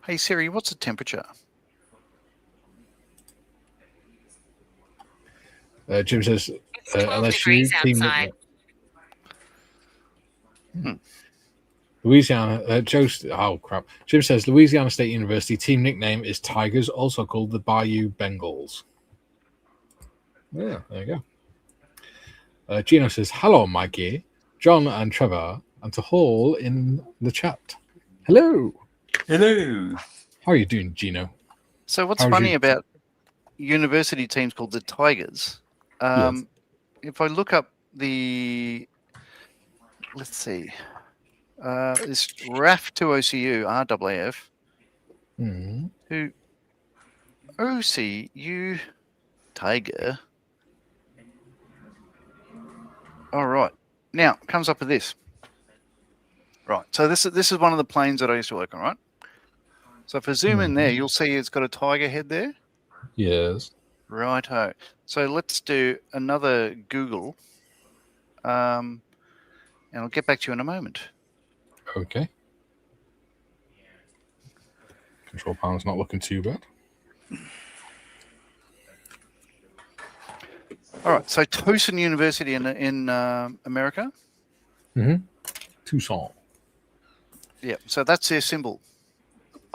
Hey Siri, what's the temperature? Jim says LSU team nickname. Louisiana. Jim says Louisiana State University team nickname is Tigers, also called the Bayou Bengals. Yeah, there you go. Gino says, "Hello, Mikey, John, and Trevor, and to all in the chat. Hello." Hello. How are you doing, Gino? So what's funny about university teams called the Tigers? Yes. If I look up let's see, this RAF to OCU, RAAF, who OCU Tiger. All right. Now comes up with this. Right. So this is one of the planes that I used to work on, right? So if I zoom in there, you'll see it's got a tiger head there. Yes. Righto. So let's do another Google, and I'll get back to you in a moment. Okay. Control panel's not looking too bad. All right. So Towson University in America. Tucson. Yeah. So that's their symbol.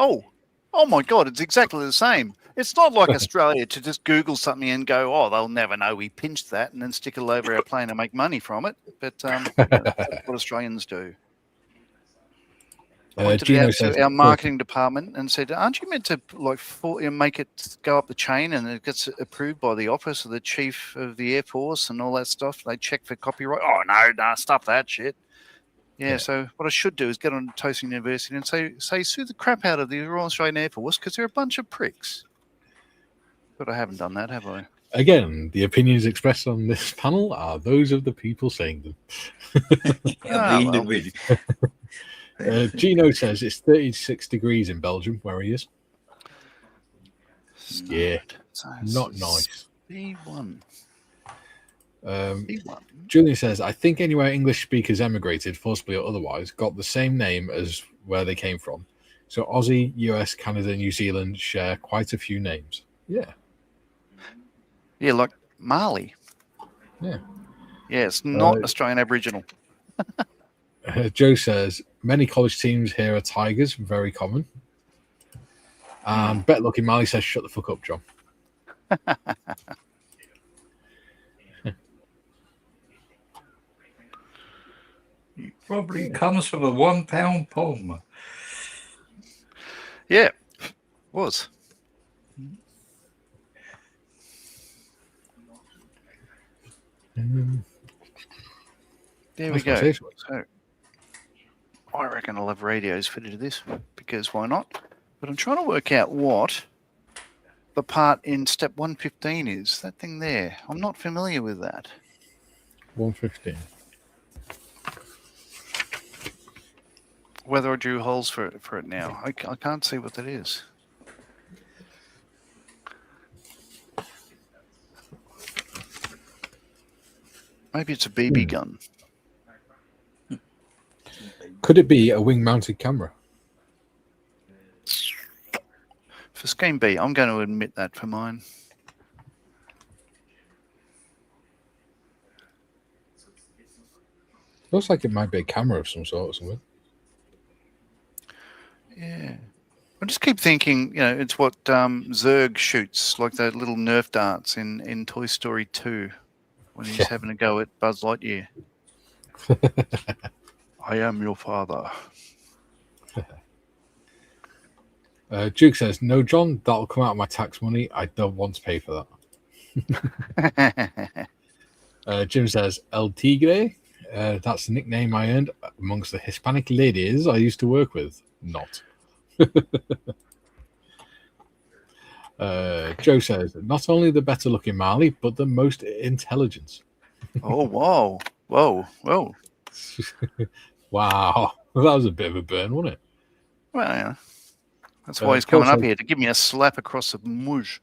Oh my God! It's exactly the same. It's not like Australia to just Google something and go, "Oh, they'll never know we pinched that," and then stick it all over our plane and make money from it. But that's what Australians do. I went to our marketing department and said, "Aren't you meant to make it go up the chain and it gets approved by the office of the chief of the Air Force and all that stuff? They check for copyright." "Oh no, stop that shit." Yeah, so what I should do is get on to Towson University and say sue the crap out of the Royal Australian Air Force because they're a bunch of pricks. But I haven't done that, have I? Again, the opinions expressed on this panel are those of the people saying them. Gino says it's 36 degrees in Belgium, where he is. Yeah, not nice. B1. Julian says, "I think anywhere English speakers emigrated, forcibly or otherwise, got the same name as where they came from. So Aussie, US, Canada, New Zealand share quite a few names." Yeah. Yeah, like Mali. Yeah. Yeah, it's not Australian Aboriginal. Joe says, many college teams here are tigers, very common. Bet Lucky Mali says, shut the fuck up, John. Probably comes from a £1 pom. Yeah, was. There we go. So I reckon I'll have radios fitted to this because why not? But I'm trying to work out what the part in step 115 is. That thing there. I'm not familiar with that. 115. Whether I drew holes for it now. I can't see what that is. Maybe it's a BB gun. Could it be a wing-mounted camera? For scheme B, I'm going to admit that for mine. Looks like it might be a camera of some sort or something. Yeah. I just keep thinking, it's what Zurg shoots, like those little Nerf darts in Toy Story 2 when he's having a go at Buzz Lightyear. I am your father. Duke says, no, John, that'll come out of my tax money. I don't want to pay for that. Jim says, El Tigre. That's the nickname I earned amongst the Hispanic ladies I used to work with. Not. Joe says, not only the better looking Marley, but the most intelligent. Oh, whoa. Whoa. Wow. Well, that was a bit of a burn, wasn't it? Well, yeah. That's why he's coming up here, to give me a slap across the mush.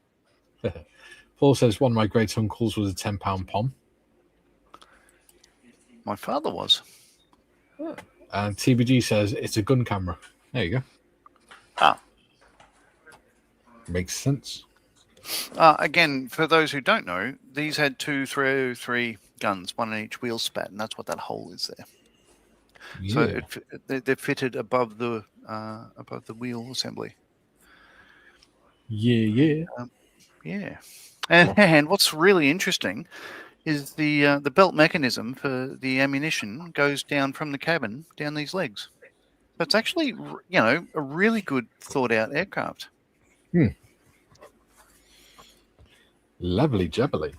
Paul says, one of my great uncles was a £10 pom. My father was. And TBG says, it's a gun camera. There you go. Ah. Makes sense. Again, for those who don't know, these had 2 303 guns, one in each wheel spat, and that's what that hole is there. Yeah. So they're fitted above the wheel assembly. Yeah. Yeah. And what's really interesting is the belt mechanism for the ammunition goes down from the cabin down these legs. So it's actually, a really good thought out aircraft. Lovely jubbly.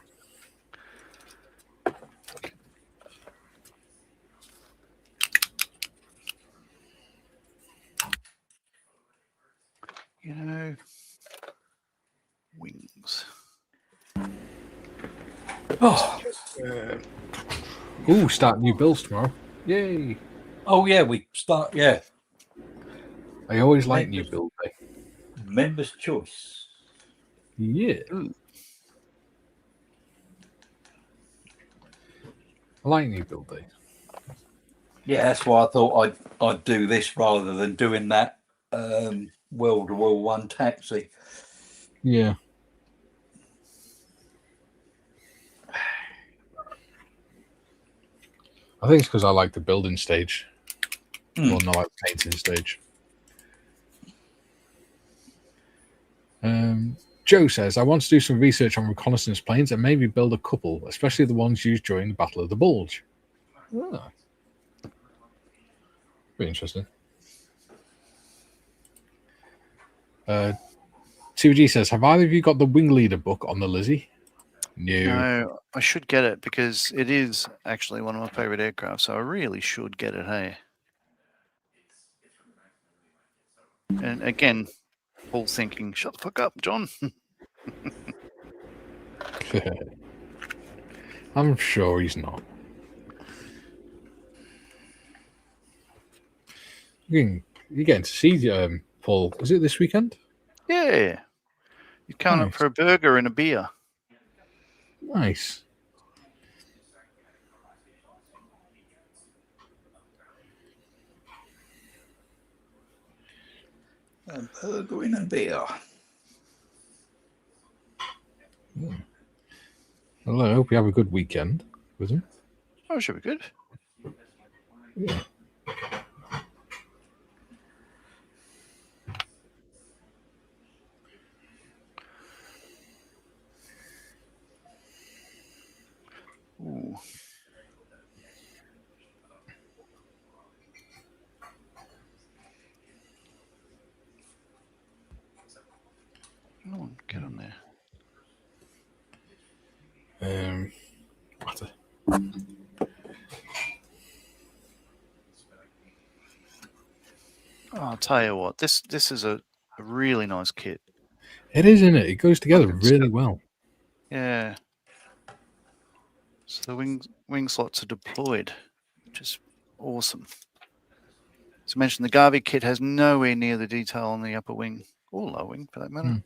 Wings. Start new builds tomorrow. Yay. Oh, yeah, we start, yeah. I always like new build day. Members' choice. Yeah. I like new build day. Yeah, that's why I thought I'd do this rather than doing that World War I taxi. Yeah. I think it's because I like the building stage. Well, not like the painting stage. Joe says, I want to do some research on reconnaissance planes and maybe build a couple, especially the ones used during the Battle of the Bulge. Pretty interesting. 2G says, have either of you got the Wing Leader book on the Lizzie? No, I should get it because it is actually one of my favorite aircraft, so I really should get it, hey? And again, Paul thinking, shut the fuck up, John. I'm sure he's not. You're getting to see Paul. Is it this weekend? Yeah. You're coming up for a burger and a beer. Nice. A burger and a beer. Well, I hope you have a good weekend with him. Oh, should be good. Yeah. Ooh. Come on, get on there. What I'll tell you what, this is a really nice kit. It is, isn't it? It goes together really well. Yeah. So the wing slots are deployed, which is awesome. As I mentioned, the Garvey kit has nowhere near the detail on the upper wing or lower wing, for that matter.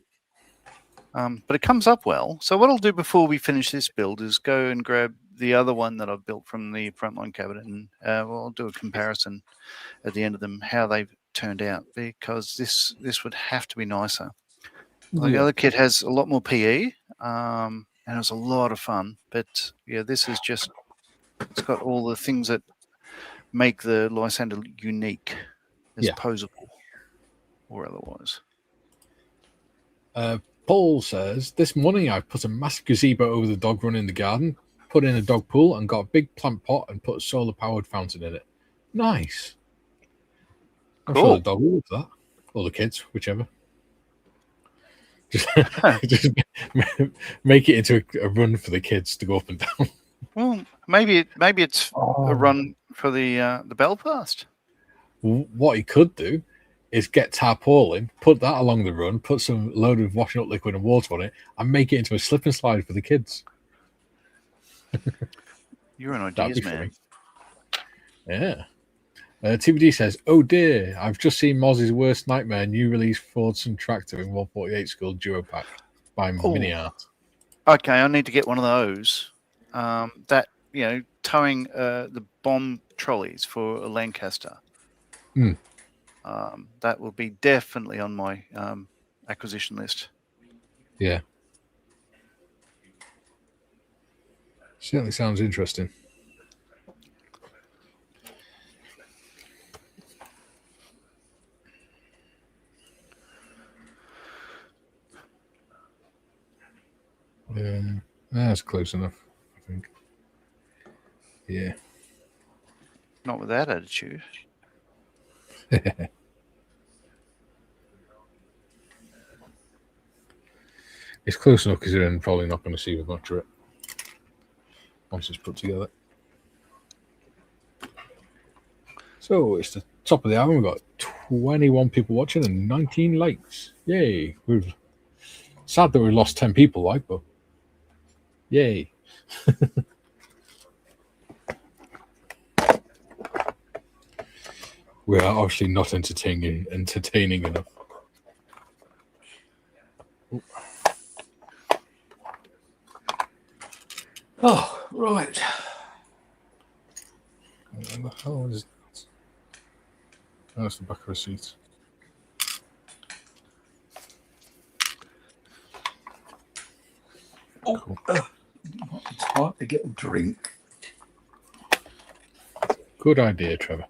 But it comes up well. So what I'll do before we finish this build is go and grab the other one that I've built from the frontline cabinet, and I'll do a comparison at the end of them, how they've turned out, because this would have to be nicer. The other kit has a lot more PE, and it was a lot of fun. But yeah, this is just, it's got all the things that make the Lysander unique as posable or otherwise. Paul says, this morning I put a massive gazebo over the dog run in the garden, put in a dog pool and got a big plant pot and put a solar powered fountain in it. Nice. I'm sure the dog will love that. Or the kids, whichever. Just make it into a run for the kids to go up and down. Well, maybe it's a run for the Belfast. What he could do is get tarpaulin, put that along the run, put some load of washing up liquid and water on it, and make it into a slip and slide for the kids. You're an ideas man. Yeah. TBD says, oh dear, I've just seen Moz's worst nightmare new release Fordson tractor in 148 School Duo Pack by Mini Art. Okay, I need to get one of those. That, towing the bomb trolleys for a Lancaster. That will be definitely on my acquisition list. Yeah. Certainly sounds interesting. That's close enough, I think. Yeah. Not with that attitude. It's close enough because you're probably not going to see much of it once it's put together. So it's the top of the hour. We've got 21 people watching and 19 likes. Yay. We've sad that we lost 10 people, but yay. We are obviously not entertaining enough. Oh, right. What the hell is that? Oh, that's the back of a seat. Oh, cool. It's hard to get a drink. Good idea, Trevor.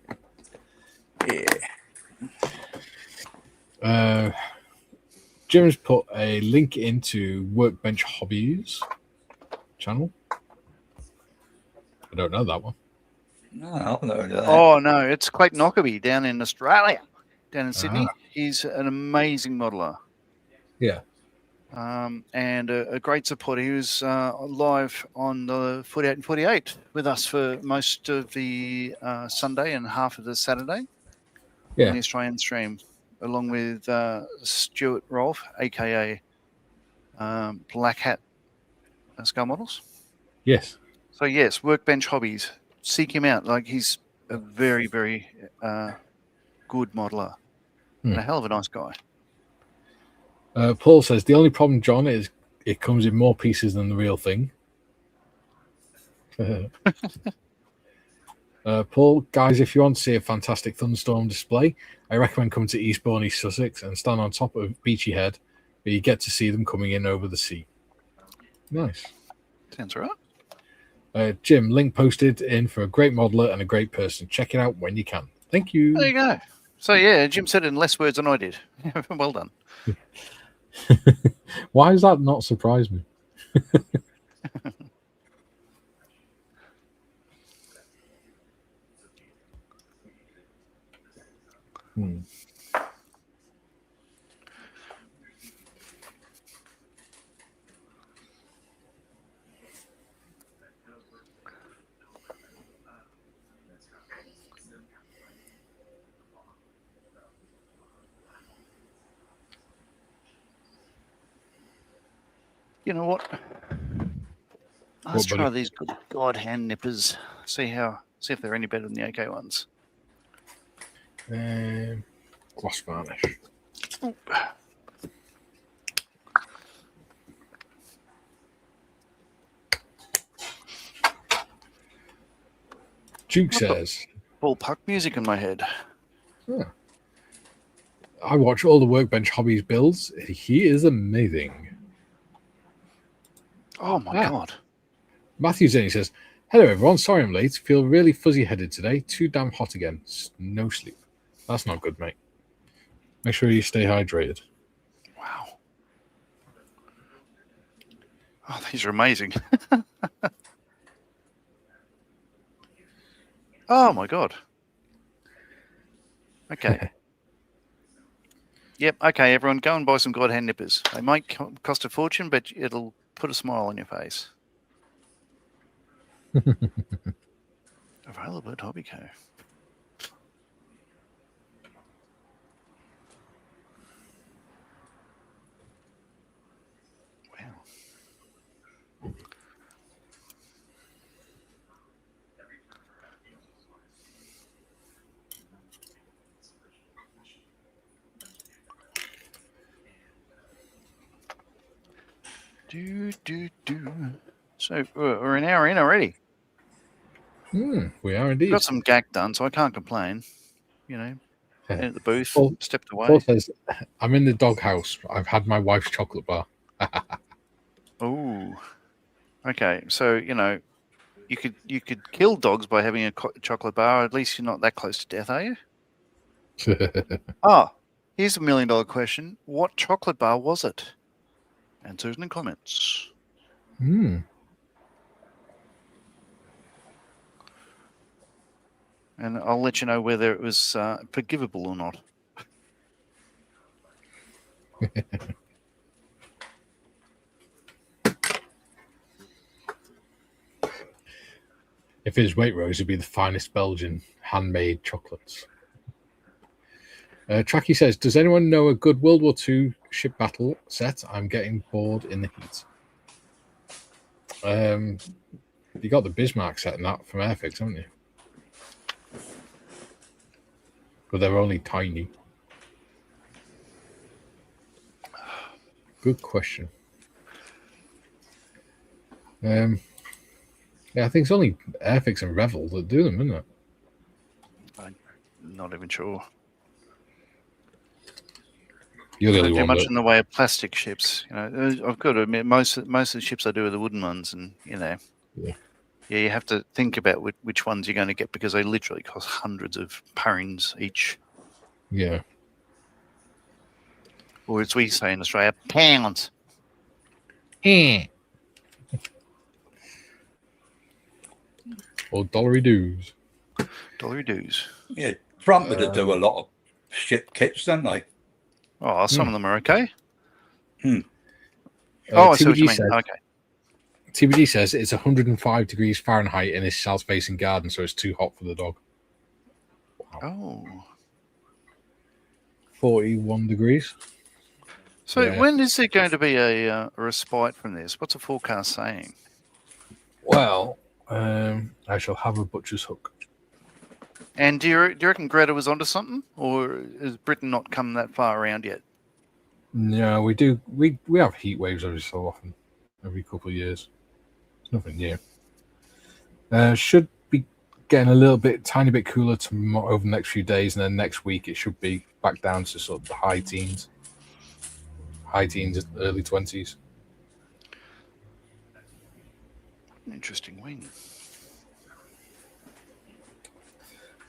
Yeah. Jim's put a link into Workbench Hobbies channel. I don't know that one. No, I haven't heard of that. Oh, no, it's Clayton Ockerby down in Australia, down in Sydney. He's an amazing modeler. Yeah. And a great supporter. He was live on the 48 and 48 with us for most of the Sunday and half of the Saturday. Yeah. On the Australian stream, along with Stuart Rolfe, a.k.a. Black Hat Skull Models. Yes. So, yes, Workbench Hobbies. Seek him out. Like, he's a very, very good modeler and a hell of a nice guy. Paul says, the only problem, John, is it comes in more pieces than the real thing. Paul, guys, if you want to see a fantastic thunderstorm display, I recommend coming to Eastbourne, East Sussex, and stand on top of Beachy Head, where you get to see them coming in over the sea. Nice. Sounds right. Jim, link posted in for a great modeler and a great person. Check it out when you can. Thank you. There you go. So, yeah, Jim said it in less words than I did. Well done. Why does that not surprise me? You know what? Let's try these God hand nippers. See if they're any better than the AK ones. Gloss varnish. Ooh. Duke says, ballpark music in my head. Huh. I watch all the Workbench Hobbies builds. He is amazing. Oh my God. Matthew Zane says, hello everyone, sorry I'm late. Feel really fuzzy headed today. Too damn hot again. No sleep. That's not good, mate. Make sure you stay hydrated. Wow. Oh, these are amazing. Oh my God. Okay. Yep. Okay, everyone, go and buy some God hand nippers. They might cost a fortune, but it'll put a smile on your face. Available at Hobbyco. Wow. So we're an hour in already. We are indeed. Got some gack done, so I can't complain. You know, at the booth, stepped away. Paul says, I'm in the doghouse. I've had my wife's chocolate bar. Oh, okay. So you know, you could kill dogs by having a chocolate bar. At least you're not that close to death, are you? Here's $1 million question: what chocolate bar was it? Answers in the comments. And I'll let you know whether it was forgivable or not. If it was Waitrose, it'd be the finest Belgian handmade chocolates. Tracky says, does anyone know a good World War II ship battle set? I'm getting bored in the heat. You got the Bismarck set and that from Airfix, haven't you? But they're only tiny. Good question. Yeah, I think it's only Airfix and Revel that do them, isn't it? I'm not even sure. You're the I only don't do one much in the way of plastic ships. You know, I've got to admit, most of the ships I do are the wooden ones, and you know, yeah, you have to think about which ones you're going to get because they literally cost hundreds of pounds each. Yeah. Or as we say in Australia, pounds. Or dollary doos. Dollary doos. Yeah, Trumpet do a lot of ship kits, don't they? Oh, some of them are okay. I see what you mean. Okay. TBD says it's 105 degrees Fahrenheit in his south-facing garden, so it's too hot for the dog. Wow. Oh. 41 degrees. So when is there going to be a respite from this? What's the forecast saying? Well, I shall have a butcher's hook. And do you reckon Greta was onto something, or has Britain not come that far around yet? No, we do. We have heat waves every so often, every couple of years. It's nothing new. Should be getting a tiny bit cooler over the next few days, and then next week it should be back down to sort of the high teens, early 20s. Interesting wing.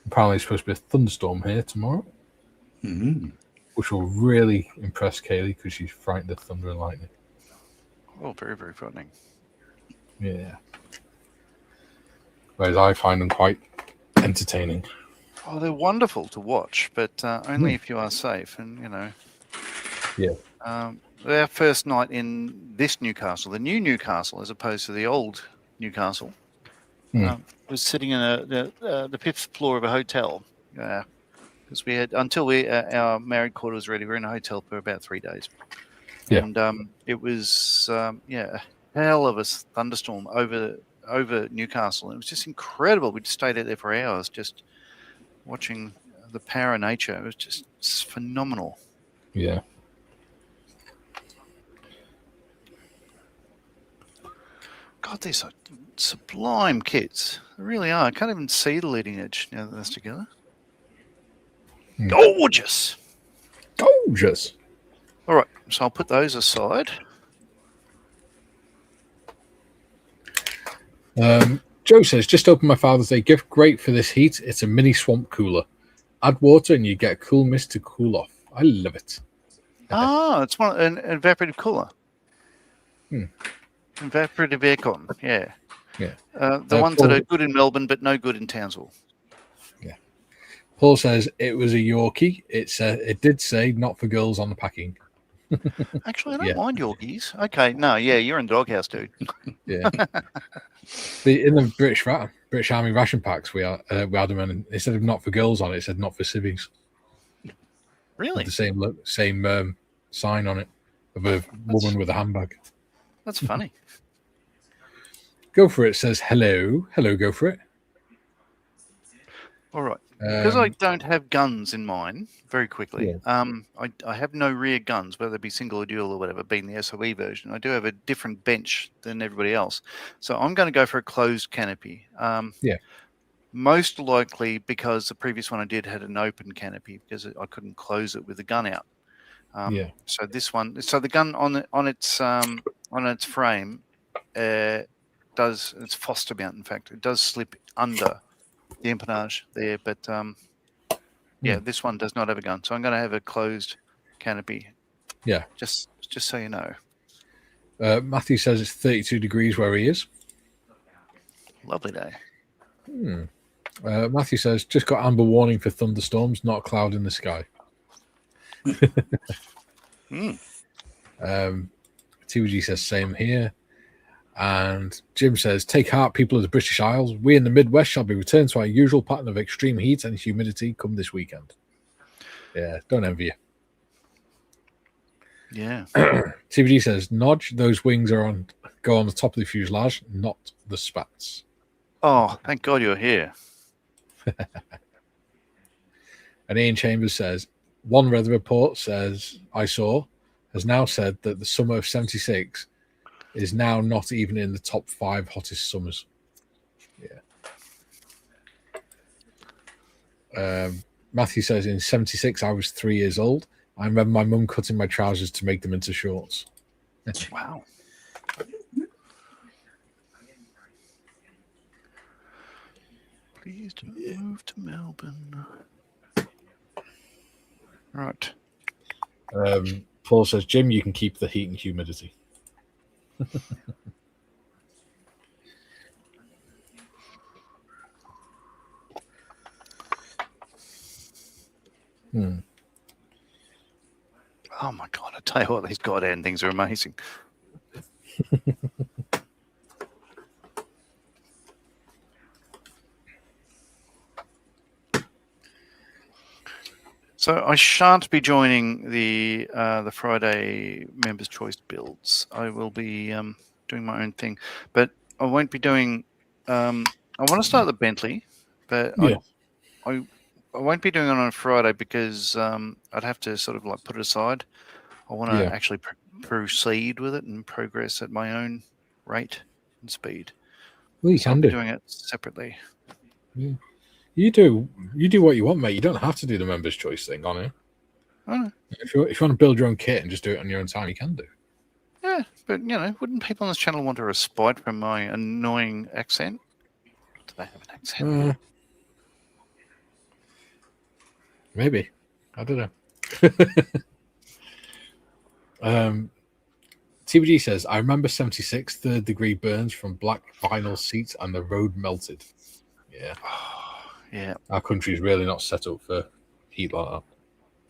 Apparently, it's supposed to be a thunderstorm here tomorrow, which will really impress Kaylee because she's frightened of thunder and lightning. Oh, very, very frightening. Yeah. Whereas I find them quite entertaining. Oh, they're wonderful to watch, but only if you are safe. And, our first night in this Newcastle, the new Newcastle, as opposed to the old Newcastle, was sitting in the fifth floor of a hotel. Because we had, until our married quarter was ready, we were in a hotel for about 3 days. Yeah. And it was, a hell of a thunderstorm over Newcastle. It was just incredible. We just stayed out there for hours just watching the power of nature. It was just phenomenal. Yeah. God, these are sublime kits. They really are. I can't even see the leading edge now that that's together. Gorgeous. Gorgeous. All right, so I'll put those aside. Joe says, just opened my Father's Day gift. Great for this heat. It's a mini swamp cooler. Add water and you get a cool mist to cool off. I love it. It's an evaporative cooler. Evaporative aircon, yeah. The ones that are good in Melbourne but no good in Townsville. Yeah. Paul says it was a Yorkie. It did say not for girls on the packing. Actually, I don't mind Yorkies. Okay, no, you're in doghouse, dude. Yeah. In the British Army ration packs, we had them, and instead of not for girls on it, it said not for civvies. Really? With the same sign on it of a woman with a handbag. That's funny. Go for it says hello. Hello, go for it. All right. Because I don't have guns in mine, very quickly, I have no rear guns, whether it be single or dual or whatever, being the SOE version. I do have a different bench than everybody else. So I'm going to go for a closed canopy. Most likely because the previous one I did had an open canopy because I couldn't close it with the gun out. So this one, the gun on its frame it's Foster mount. In fact, it does slip under the empennage there, but this one does not have a gun, so I'm going to have a closed canopy. Yeah, just so you know. Matthew says it's 32 degrees where he is. Lovely day. Matthew says just got amber warning for thunderstorms, not a cloud in the sky. TVG says same here. And Jim says, take heart, people of the British Isles. We in the Midwest shall be returned to our usual pattern of extreme heat and humidity come this weekend. Yeah, don't envy you. Yeah. TVG says, Nodge, those wings go on the top of the fuselage, not the spats. Oh, thank God you're here. And Ian Chambers says, one weather report says, I saw, has now said that the summer of 76 is now not even in the top 5 hottest summers. Yeah. Matthew says, in 76, I was 3 years old. I remember my mum cutting my trousers to make them into shorts. Wow. Please don't move to Melbourne. Right. Paul says, Jim, you can keep the heat and humidity. Oh my God, I tell you what, these goddamn things are amazing. So I shan't be joining the Friday members' choice builds. I will be doing my own thing, but I won't be doing. I want to start the Bentley, but I won't be doing it on a Friday because I'd have to sort of like put it aside. I want to actually proceed with it and progress at my own rate and speed. Well, you can do doing it separately. Yeah. You do what you want, mate. You don't have to do the members' choice thing on it. Oh, no. If you want to build your own kit and just do it on your own time, you can do. Yeah, But, wouldn't people on this channel want a respite from my annoying accent? Do they have an accent? Maybe. I don't know. TBG says, I remember 76 third-degree burns from black vinyl seats and the road melted. Yeah. Yeah. Our country's really not set up for heat like that.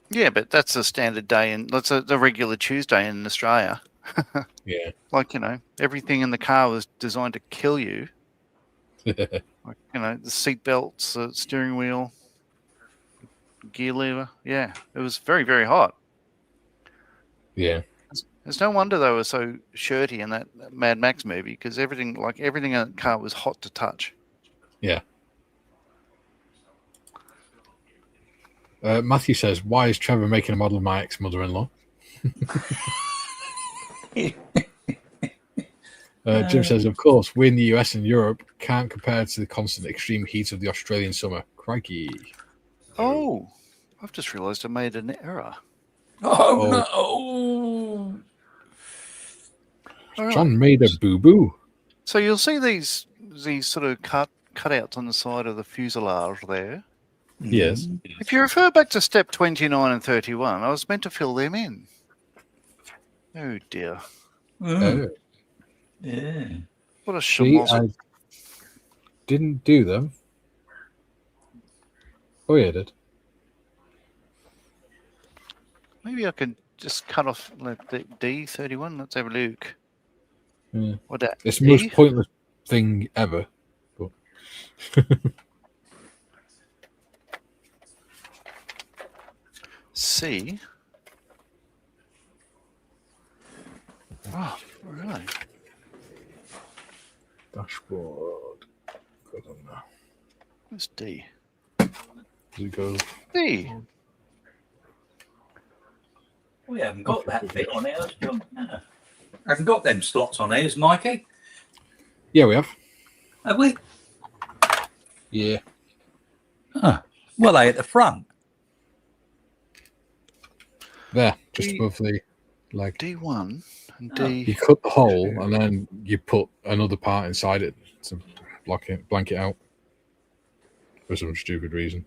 Yeah, but that's a standard day, and that's a regular Tuesday in Australia. Yeah. Like, everything in the car was designed to kill you. Like, the seat belts, the steering wheel, gear lever. Yeah, it was very, very hot. Yeah. It's no wonder they were so shirty in that Mad Max movie, because everything in the car was hot to touch. Yeah. Matthew says, why is Trevor making a model of my ex-mother-in-law? Jim says, of course, we in the US and Europe can't compare to the constant extreme heat of the Australian summer. Crikey. Oh, I've just realised I made an error. Oh, no. John made a boo-boo. So you'll see these sort of cutouts on the side of the fuselage there. Yes. If you refer back to step 29 and 31, I was meant to fill them in. Oh, dear. Yeah. What a schmozzle. I didn't do them. Oh, yeah, I did. Maybe I could just cut off the D31. Let's have a look. Yeah. What that? It's the most pointless thing ever. But... C. Oh, really? Dashboard. Good on now. Where's D? Does it go? D. We haven't got that bit on ours, John. No. Haven't got them slots on ours, Mikey. Yeah, we have. Have we? Yeah. Well, they at the front. There, just above the leg. D1 and D. You cut the hole and then you put another part inside it to blank it out for some stupid reason.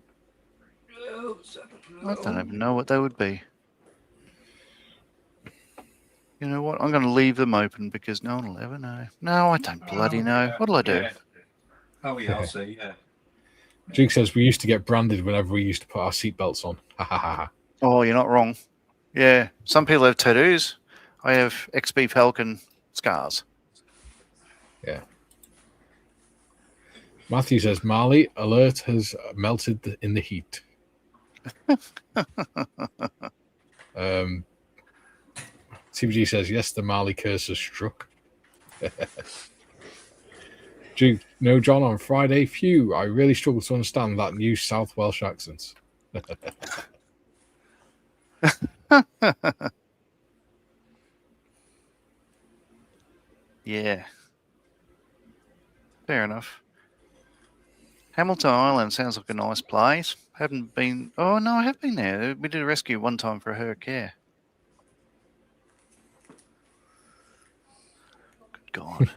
I don't even know what they would be. You know what? I'm going to leave them open because no one will ever know. No, I don't bloody know. What'll I do? Yeah. Oh, yeah, I'll see, yeah. Duke says we used to get branded whenever we used to put our seatbelts on. Ha ha ha. Oh, you're not wrong. Yeah, some people have tattoos. I have XB Falcon scars. Yeah. Matthew says, Marley, alert has melted in the heat. TBG says, yes, the Marley curse has struck. Duke, no, John, on Friday, phew, I really struggle to understand that new South Welsh accent. Yeah. Fair enough. Hamilton Island sounds like a nice place. Haven't been... Oh, no, I have been there. We did a rescue one time for a herc, yeah. Good God.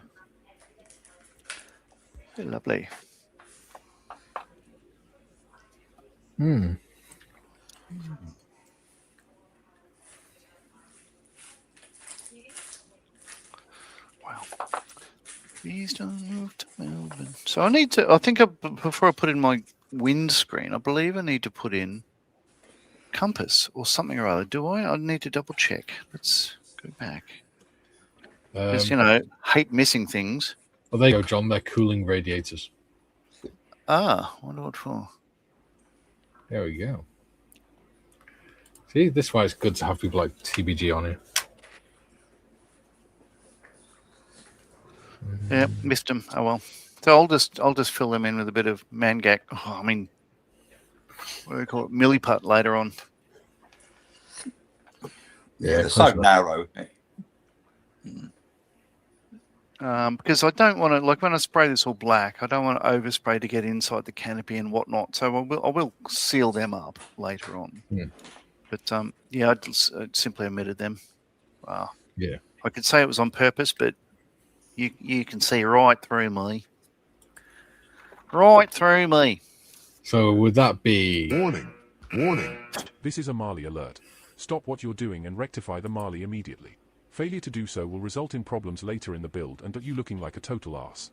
Lovely. Hmm. Wow. Please don't move to Melbourne. So I need to, before I put in my windscreen, I believe I need to put in compass or something or other. Do I? I need to double check. Let's go back. Because, hate missing things. Well, there you go, John. They're cooling radiators. Ah, I wonder what for. There we go. See, this is why it's good to have people like TBG on here. Yeah, missed them. Oh well. So I'll just fill them in with a bit of mangak. Oh, I mean, what do we call it? Milliput later on. Yeah, they're so narrow. Because I don't want to, like when I spray this all black, I don't want to overspray to get inside the canopy and whatnot. So I will seal them up later on. Yeah. But yeah, I simply omitted them. Yeah. I could say it was on purpose, but you can see right through me. Right through me. So would that be... Warning. Warning. This is a Marley alert. Stop what you're doing and rectify the Marley immediately. Failure to do so will result in problems later in the build and you looking like a total arse.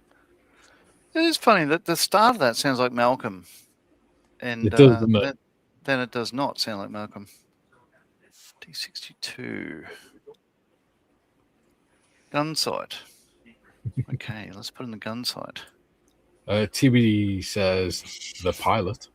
It is funny that the start of that sounds like Malcolm. And it does, doesn't it? Then it does not sound like Malcolm. D62. Gun sight. Okay, let's put in the gun sight. TBD says the pilot.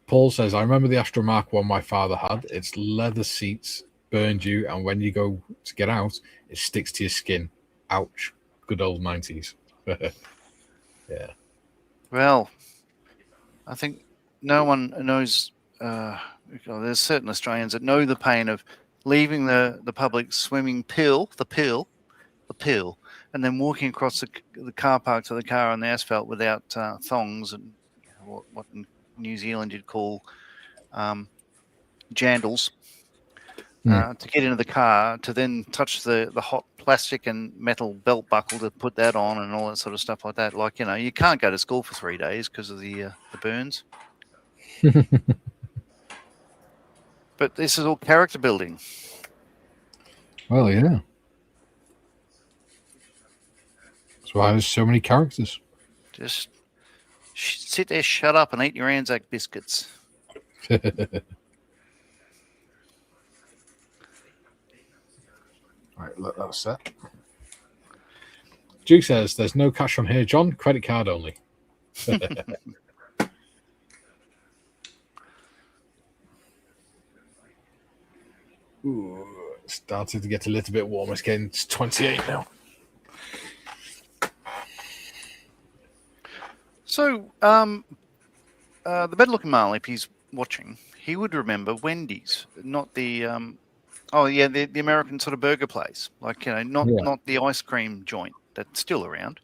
Paul says, I remember the Astra Mark 1 my father had. Its leather seats burned you, and when you go to get out, it sticks to your skin. Ouch. Good old 90s. Yeah. Well, I think no one knows... there's certain Australians that know the pain of leaving the public swimming pool, and then walking across the car park to the car on the asphalt without thongs and what in New Zealand you'd call jandals to get into the car, to then touch the hot plastic and metal belt buckle to put that on and all that sort of stuff like that. Like, you can't go to school for 3 days because of the burns. But this is all character building. Well, yeah. That's why there's so many characters. Just sit there, shut up, and eat your Anzac biscuits. Right, let that set. Duke says, there's no cash on here, John. Credit card only. Ooh, it started to get a little bit warmer. It's getting 28 now. So, the better-looking male, if he's watching, he would remember Wendy's, not the the American sort of burger place, like not the ice cream joint that's still around.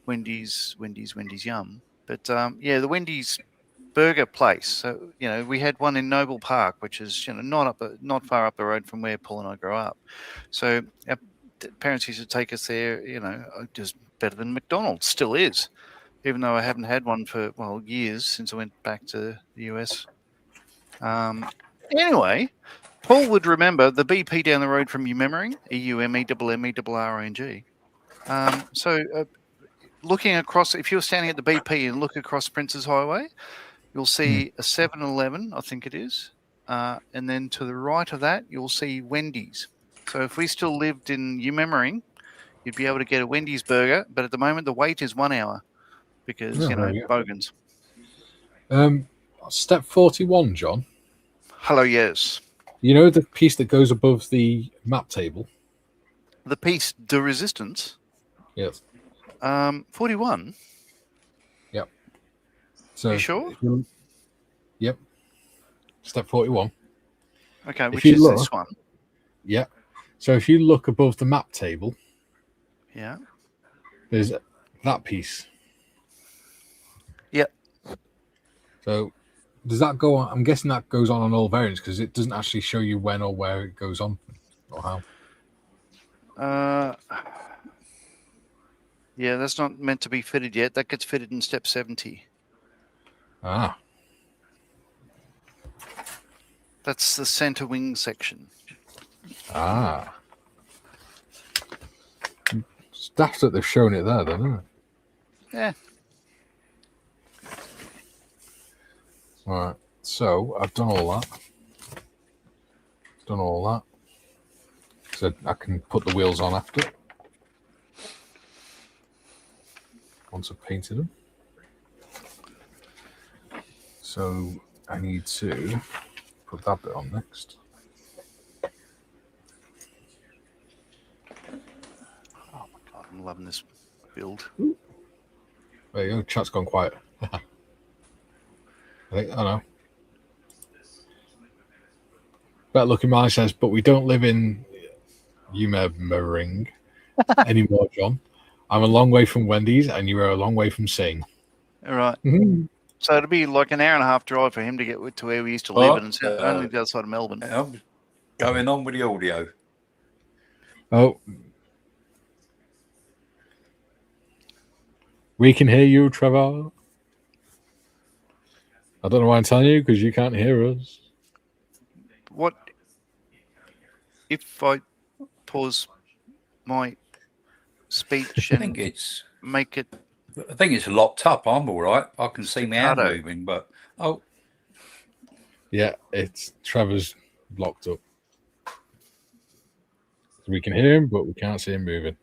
Wendy's Yum, but the Wendy's burger place. So we had one in Noble Park, which is not far up the road from where Paul and I grew up. So our parents used to take us there. Just better than McDonald's, still is. Even though I haven't had one for, years since I went back to the US. Anyway, Paul would remember the BP down the road from Eumemmering, EUMEMMERRNG. Looking across, if you're standing at the BP and look across Prince's Highway, you'll see a 7-Eleven, I think it is. And then to the right of that, you'll see Wendy's. So if we still lived in Eumemmering, you'd be able to get a Wendy's burger. But at the moment, the wait is 1 hour. Because, bogans. Step 41, John. Hello, yes. You know the piece that goes above the map table? The piece de resistance? Yes. 41? Yep. So, are you sure? Yep. Step 41. Okay, which is this one? Yeah. So if you look above the map table, there's that piece. Yep. So does that go on? I'm guessing that goes on all variants because it doesn't actually show you when or where it goes on or how. Yeah, that's not meant to be fitted yet. That gets fitted in step 70. Ah. That's the center wing section. Ah. It's daft that they've shown it there, then, isn't it? Yeah. All right. So I've done all that. So I can put the wheels on after. Once I've painted them. So I need to put that bit on next. Oh my God, I'm loving this build. There you go. Chat's gone quiet. I know. Better looking man says, but we don't live in Eumemmering anymore, John. I'm a long way from Wendy's, and you are a long way from Sing. All right. Mm-hmm. So it'd be like an hour and a half drive for him to get to where we used to live, and it's only the other side of Melbourne. Going on with the audio. Oh. We can hear you, Trevor. I don't know why I'm telling you, because you can't hear us. What if I pause my speech and make it? I think it's locked up. I'm all right. I can see my hand moving, but yeah, it's Trevor's locked up. We can hear him, but we can't see him moving.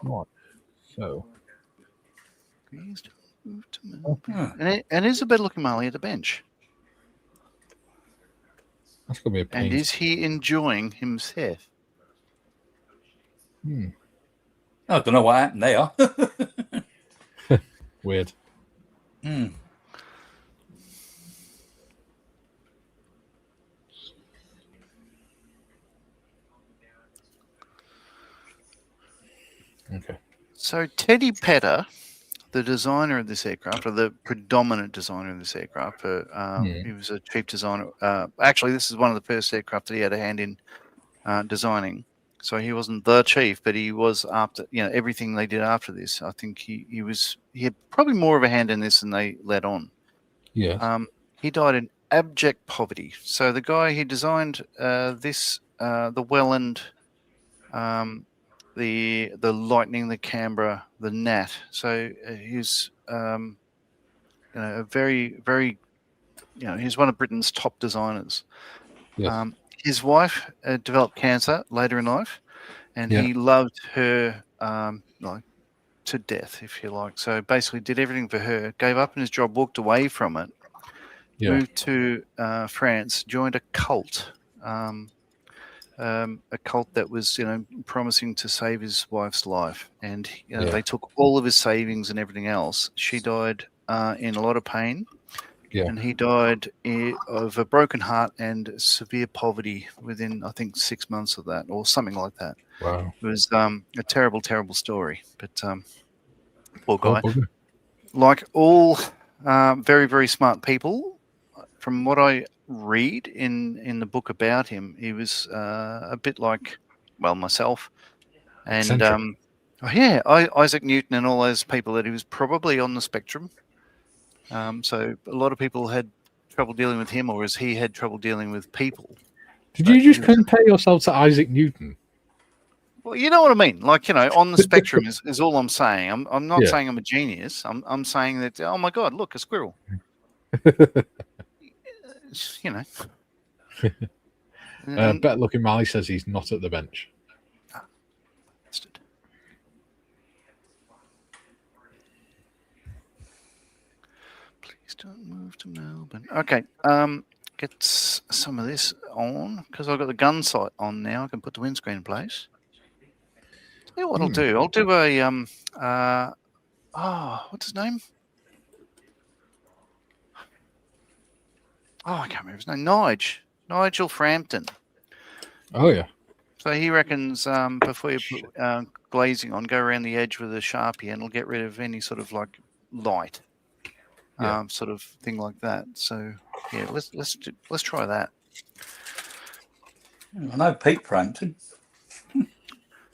Right. So. And is a better looking Marley at the bench? That's gonna be a pain. And is he enjoying himself? I don't know what happened there. Weird. Okay. So Teddy Petter, the designer of this aircraft, or the predominant designer of this aircraft, he was a chief designer. Actually, this is one of the first aircraft that he had a hand in designing. So he wasn't the chief, but he was after everything they did after this. I think he had probably more of a hand in this than they let on. Yeah. He died in abject poverty. So the guy he designed the Welland, the Lightning, the Canberra, the Nat. So he's a very, very, he's one of Britain's top designers. Yes. His wife developed cancer later in life, and he loved her to death, if you like. So basically did everything for her, gave up in his job, walked away from it, moved to France, joined a cult, a cult that was, promising to save his wife's life. And they took all of his savings and everything else. She died in a lot of pain. Yeah. And he died of a broken heart and severe poverty within, I think, 6 months of that, or something like that. Wow. It was a terrible, terrible story. But poor guy. Oh, like all very, very smart people, from what I read in the book about him, he was a bit like, myself. And Isaac Newton and all those people, that he was probably on the spectrum. So a lot of people had trouble dealing with him, or as he had trouble dealing with people. Did you just compare yourself to Isaac Newton? Well, you know what I mean. Like, on the spectrum is all I'm saying. I'm not saying I'm a genius. I'm saying that, oh my God, look, a squirrel. Better looking Mally says he's not at the bench. Don't move to Melbourne. Okay, get some of this on, because I've got the gun sight on now. I can put the windscreen in place. Tell you what I'll do. I'll do a what's his name? Oh, I can't remember his name. Nigel Frampton. Oh yeah. So he reckons before you put glazing on, go around the edge with a Sharpie, and it'll get rid of any sort of like light. Sort of thing like that. So yeah, let's try that. I know Pete Frampton.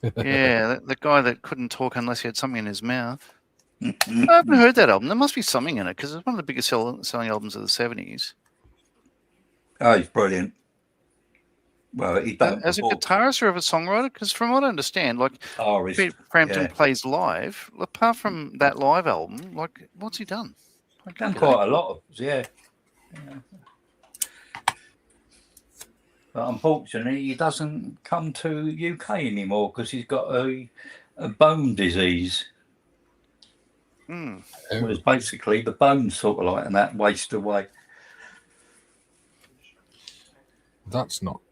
Yeah, the guy that couldn't talk unless he had something in his mouth. I haven't heard that album. There must be something in it, because it's one of the biggest selling albums of the 70s. Oh, he's brilliant. Well, he done as a guitarist or as a songwriter, because from what I understand, like Pete Frampton plays live. Apart from that live album, like what's he done? Done quite a lot of, But unfortunately, he doesn't come to UK anymore because he's got a bone disease. It was basically the bones sort of like, and that waste away. That's not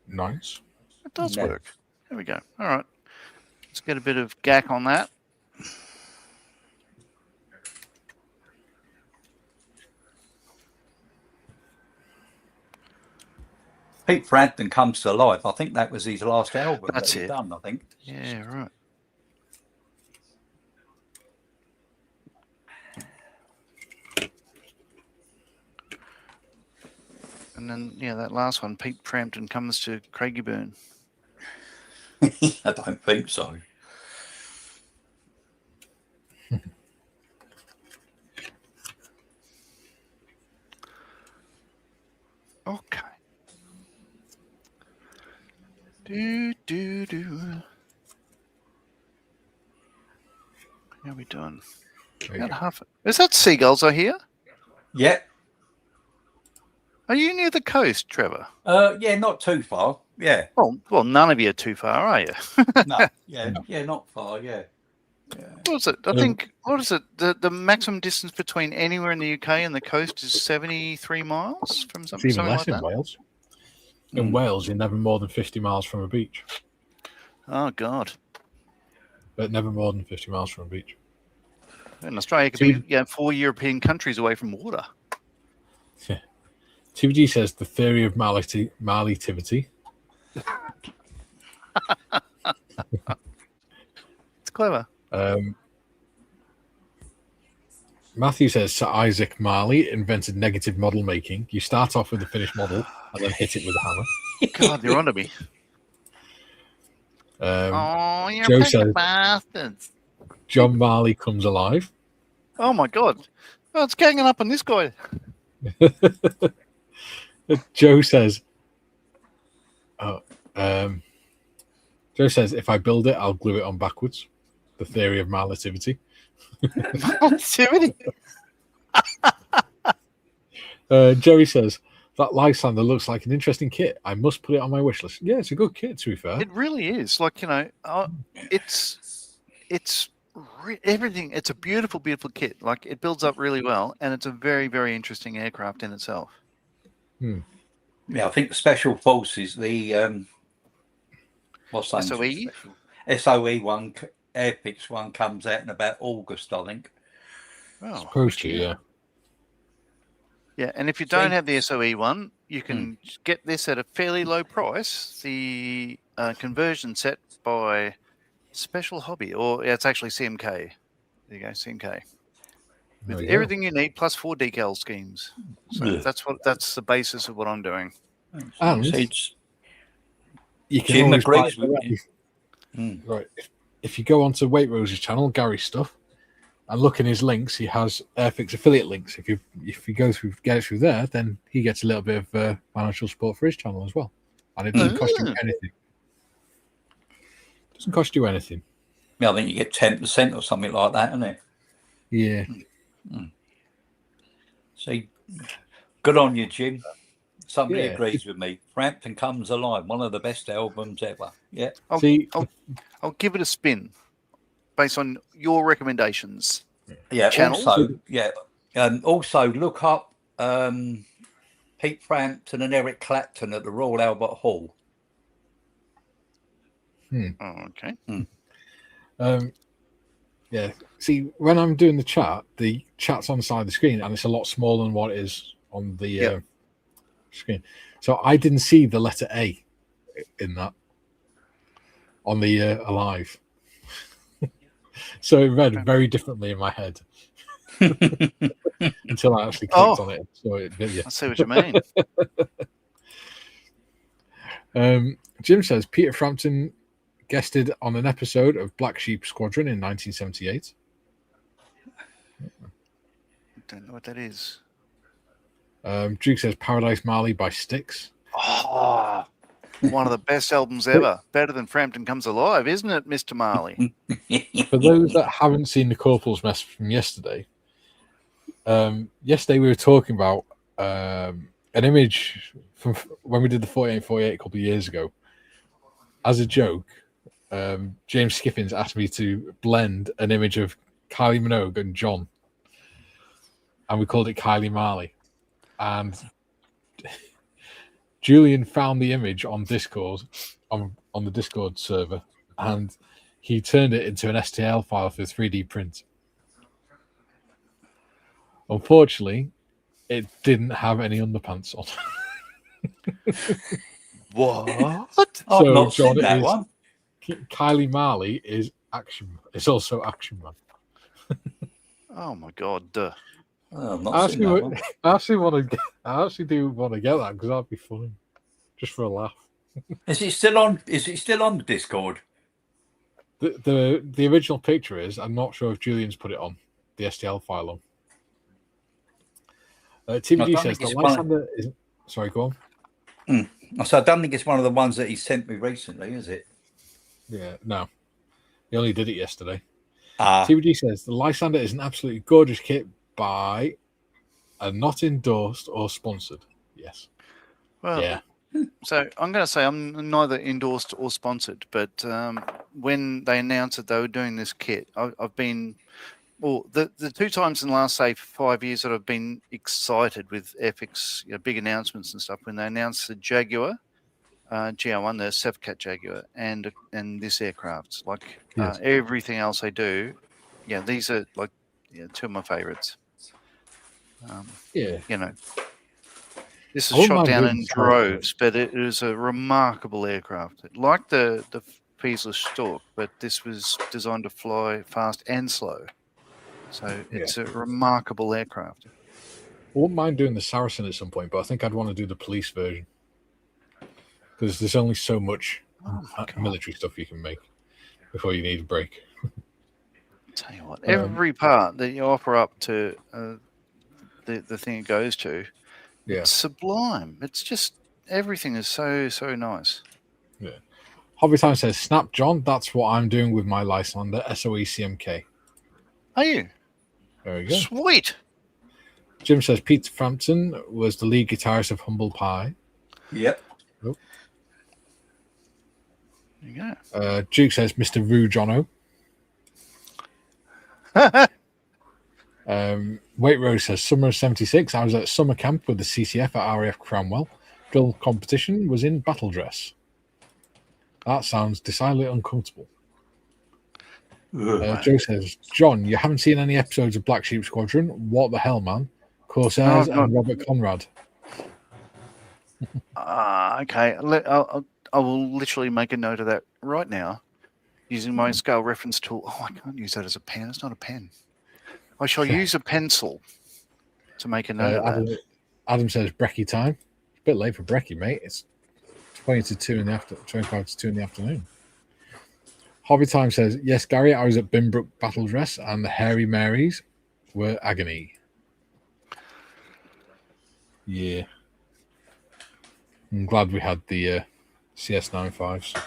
nice. It does work. There we go. All right. Let's get a bit of gack on that. Pete Frampton Comes to Life. I think that was his last album. That's that it. Done, I think. Yeah, right. And then, that last one, Pete Frampton comes to Craigieburn. I don't think so. Okay. Do. How are we doing? About half. Is that seagulls I hear? Yeah. Are you near the coast, Trevor? Yeah, not too far. Yeah. Well, none of you are too far, are you? No. Yeah. Yeah, not far. Yeah. What is it? I think, what is it? The maximum distance between anywhere in the UK and the coast is 73 miles from something, It's even less like in that. Wales. In Wales, you're never more than 50 miles from a beach. Oh, God. But never more than 50 miles from a beach. In Australia, it could be 4 European countries away from water. Yeah. TVG says the theory of malleability. It's clever. Matthew says Sir Isaac Marley invented negative model making. You start off with the finished model and then hit it with a hammer. God, they're onto me. Joe Joe says bastards. John Marley comes alive. Oh, my God. Oh, it's ganging up on this guy. Joe says, Joe says, if I build it, I'll glue it on backwards. The theory of relativity. Joey says, that Lysander looks like an interesting kit. I must put it on my wish list. Yeah, it's a good kit, to be fair. It really is. Like, it's everything. It's a beautiful, beautiful kit. Like, it builds up really well, and it's a very, very interesting aircraft in itself. Yeah, I think the Special Forces, the what's that? SOE? SOE one, Airfix one comes out in about August, I think. Oh, supposed to, yeah. Yeah, and if you don't have the SOE one, you can get this at a fairly low price. The conversion set by Special Hobby, or it's actually CMK. There you go, CMK. With everything you need, plus 4 decal schemes. So that's the basis of what I'm doing. And you can Jim always agrees buy with you. Right. If you go onto Weight Rose's channel, Gary's stuff, and look in his links, he has Airfix affiliate links. If you get it through there, then he gets a little bit of financial support for his channel as well, and it doesn't cost you anything. It doesn't cost you anything. Yeah, I think you get 10% or something like that, isn't it? Yeah. See, good on you, Jim. Somebody agrees with me. Frampton Comes Alive, one of the best albums ever. Yeah. I'll give it a spin based on your recommendations. Yeah. Channel. Also look up Pete Frampton and Eric Clapton at the Royal Albert Hall. Oh, okay. Yeah. See, when I'm doing the chat's on the side of the screen, and it's a lot smaller than what it is on the screen. So I didn't see the letter A in that on the alive. So it read very differently in my head until I actually clicked on it. So I see what you mean. Jim says Peter Frampton guested on an episode of Black Sheep Squadron in 1978. Don't know what that is. Duke says Paradise Marley by Styx. Oh, one of the best albums ever. Better than Frampton Comes Alive, isn't it, Mr. Marley? For those that haven't seen the Corporal's message from yesterday, we were talking about an image from when we did the 4848 a couple of years ago. As a joke, James Skiffins asked me to blend an image of Kylie Minogue and John, and we called it Kylie Marley. And Julian found the image on Discord, on the Discord server, and he turned it into an STL file for 3D print. Unfortunately, it didn't have any underpants on. What? I've not seen that one. Kylie Marley is action. It's also Action Man. Oh my God! Duh. Oh, I've not seen that one. I actually do want to get that because that'd be funny, just for a laugh. Is it still on? Is it still on the Discord? The original picture is. I'm not sure if Julian's put it on the STL file on. TBD says the Lysander isn't. Sorry, go on. So I don't think it's one of the ones that he sent me recently, is it? Yeah, no. He only did it yesterday. Ah. TBD says the Lysander is an absolutely gorgeous kit by and not endorsed or sponsored. Yes. Well, yeah. So I'm going to say I'm neither endorsed or sponsored, but when they announced that they were doing this kit, I've been, well, the 2 times in the last, say, 5 years that I've been excited with Airfix, big announcements and stuff, when they announced the Jaguar, GR1, the Sevcat Jaguar, and this aircraft, like everything else they do, these are like 2 of my favorites. This is shot down in droves, but it is a remarkable aircraft. Like the Fuselage Stork, but this was designed to fly fast and slow. So it's a remarkable aircraft. I wouldn't mind doing the Saracen at some point, but I think I'd want to do the police version. Because there's only so much military stuff you can make before you need a break. Tell you what, every part that you offer up to the thing it goes to, it's sublime. It's just, everything is so nice. Yeah. Hobby Time says, Snap John, that's what I'm doing with my Lysander SOE CMK. Are you? There we go. Sweet. Jim says, Peter Frampton was the lead guitarist of Humble Pie. Yep. Oh. There you go. Duke says, Mr. Roo Jono. Wait Rose says, summer of 76, I was at summer camp with the CCF at RAF Cranwell. Drill competition was in battle dress. That sounds decidedly uncomfortable. Joe says, John, you haven't seen any episodes of Black Sheep Squadron? What the hell, man? Corsairs and Robert Conrad. Okay. I will literally make a note of that right now using my scale reference tool. Oh, I can't use that as a pen. It's not a pen. I shall use a pencil to make a note of that. Adam says, Brekkie time. It's a bit late for Brekkie, mate. It's 25 to 2 in the afternoon. Hobby Time says, yes, Gary, I was at Binbrook Battle Dress and the Hairy Marys were agony. Yeah. I'm glad we had the CS95s.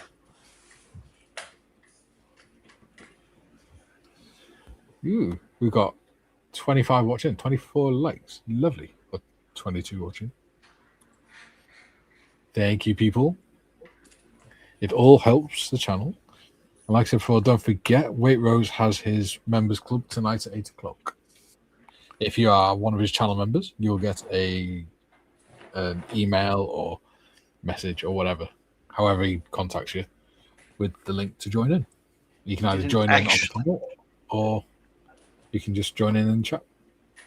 Ooh, we've got 25 watching, 24 likes. Lovely. But 22 watching. Thank you, people. It all helps the channel. And like I said before, don't forget, Waitrose has his members club tonight at 8 o'clock. If you are one of his channel members, you'll get an email or message or whatever, however he contacts you, with the link to join in. You can either join in on the panel or you can just join in chat. I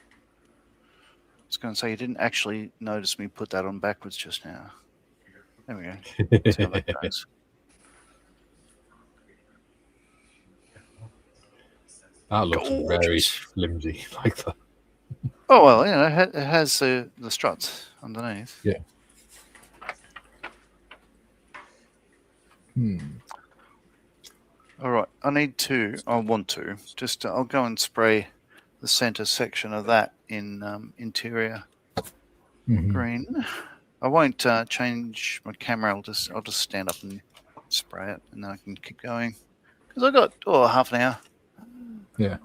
was going to say, you didn't actually notice me put that on backwards just now. There we go. Let's see how that goes. That looks very flimsy like that. Oh, well, it has the struts underneath. Yeah. All right. I want to. I'll go and spray the center section of that in interior green. I won't change my camera. I'll just stand up and spray it, and then I can keep going. Because I got half an hour. Yeah.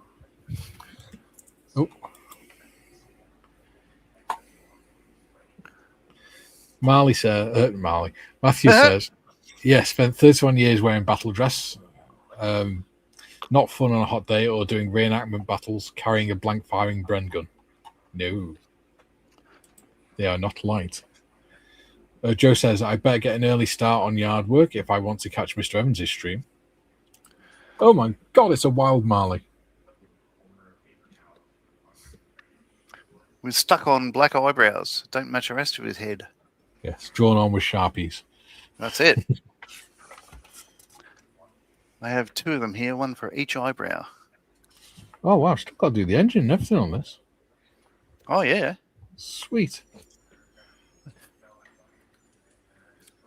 Oh. Matthew says, yes, spent 31 years wearing battle dress. Not fun on a hot day or doing reenactment battles carrying a blank firing Bren gun. No. They are not light. Joe says, I better get an early start on yard work if I want to catch Mr. Evans' stream. Oh my God, it's a wild Marley. With stuck on black eyebrows. Don't match the rest of his head. Yes, drawn on with Sharpies. That's it. I have 2 of them here, one for each eyebrow. Oh, wow. Still got to do the engine and everything on this. Oh, yeah. Sweet.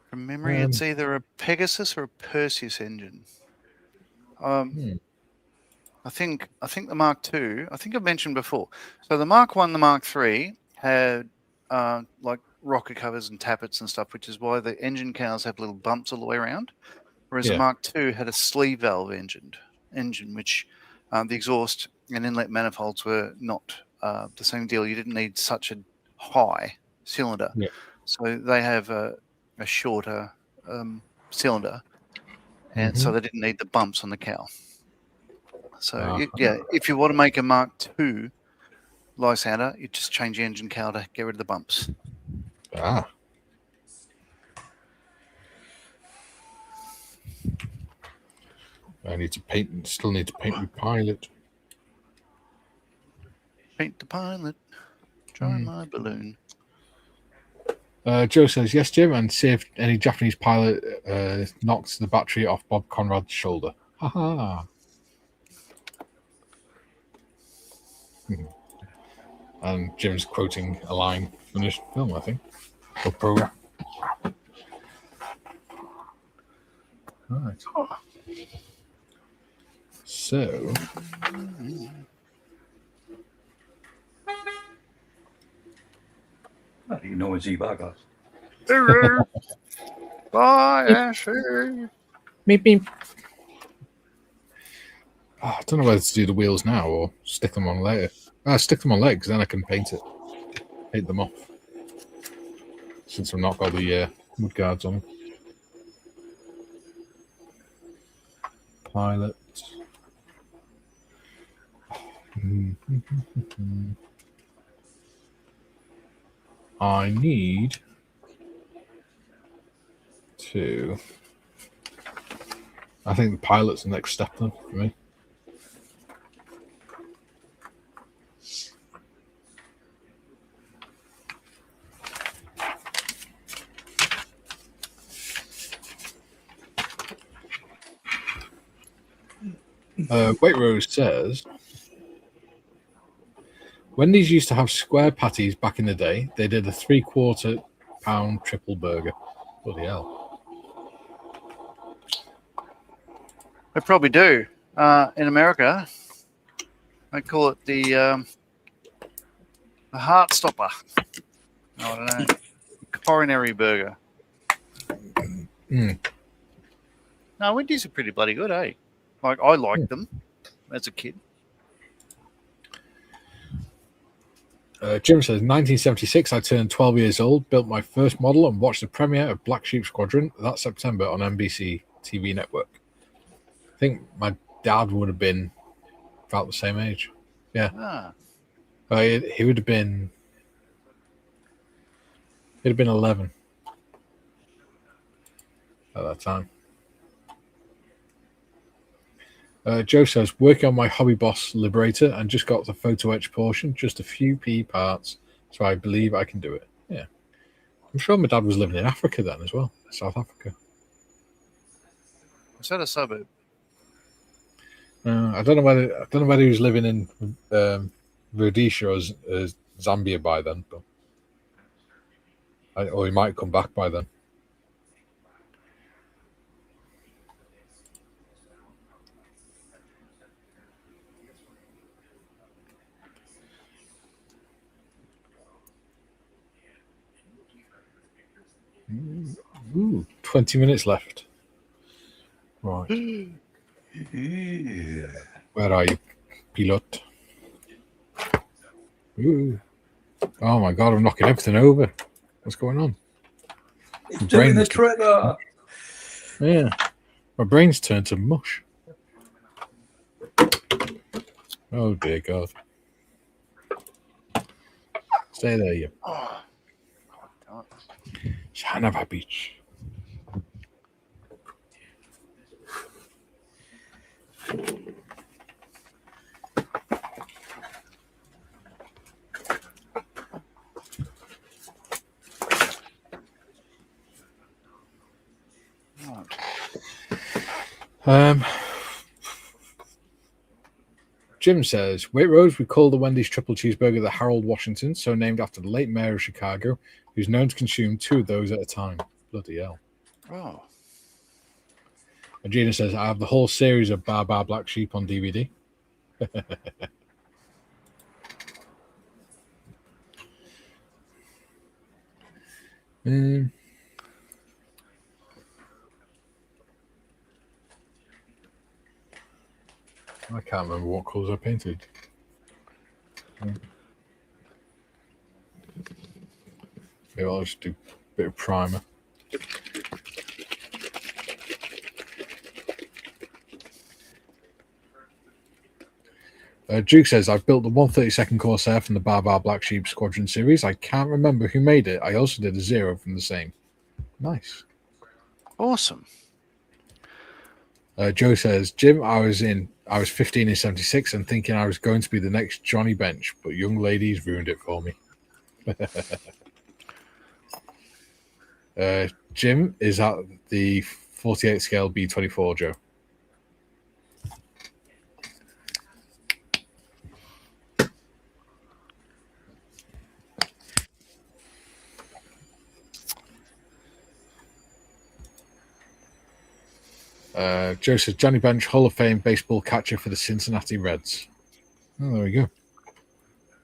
From memory, it's either a Pegasus or a Perseus engine. I think the Mark II, I think I've mentioned before. So the Mark I, the Mark III had like rocker covers and tappets and stuff, which is why the engine cowls have little bumps all the way around. Whereas the Mark II had a sleeve valve engine, which the exhaust and inlet manifolds were not the same deal. You didn't need such a high cylinder. Yeah. So they have a shorter cylinder, and so they didn't need the bumps on the cowl. So, if you want to make a Mark II Lysander, you just change the engine cowl to get rid of the bumps. Ah. I need to paint, still need to paint my pilot. Paint the pilot, try my balloon. Joe says, yes, Jim, and see if any Japanese pilot knocks the battery off Bob Conrad's shoulder. Ha. And Jim's quoting a line from this film, I think, or program. Right. So, You noisy buggers. Bye, Ashley. Meep, meep. Oh, I don't know whether to do the wheels now or stick them on later. Stick them on later because then I can paint them off. Since I've not got the wood guards on. Pilot. I need to. I think the pilot's the next step then for me. White Rose says, when these used to have square patties back in the day, they did a 3/4 pound triple burger. Bloody hell. They probably do. In America, they call it the heart stopper. I don't know. Coronary burger. No, Wendy's are pretty bloody good, eh? Like, I liked them as a kid. Jim says, 1976, I turned 12 years old, built my first model and watched the premiere of Black Sheep Squadron that September on NBC TV network. I think my dad would have been about the same age. Yeah. He would have been... He'd have been 11 at that time. Joe says, working on my Hobby Boss Liberator and just got the photo etch portion, just a few P parts, so I believe I can do it. Yeah. I'm sure my dad was living in Africa then as well, South Africa. Is that a suburb? I don't know whether he was living in Rhodesia or Zambia by then, but or he might come back by then. Ooh, 20 minutes left. Right. Where are you, pilot? Ooh. Oh my god, I'm knocking everything over. What's going on? It's doing the trigger. Yeah. My brain's turned to mush. Oh dear God. Stay there, you. Son of a bitch. Jim says, Waitrose, we call the Wendy's triple cheeseburger the Harold Washington, so named after the late mayor of Chicago, who's known to consume 2 of those at a time. Bloody hell. Oh. And Gina says, I have the whole series of Bar Bar Black Sheep on DVD. I can't remember what colours I painted. Maybe I'll just do a bit of primer. Duke says, I've built the 132nd Corsair from the Bar Bar Black Sheep Squadron series. I can't remember who made it. I also did a 0 from the same. Nice. Awesome. Joe says, Jim, I was 15 in 76 and thinking I was going to be the next Johnny Bench, but young ladies ruined it for me. Jim is at the 48 scale B24, Joe. Joe says, Johnny Bench, Hall of Fame baseball catcher for the Cincinnati Reds. Oh, there we go.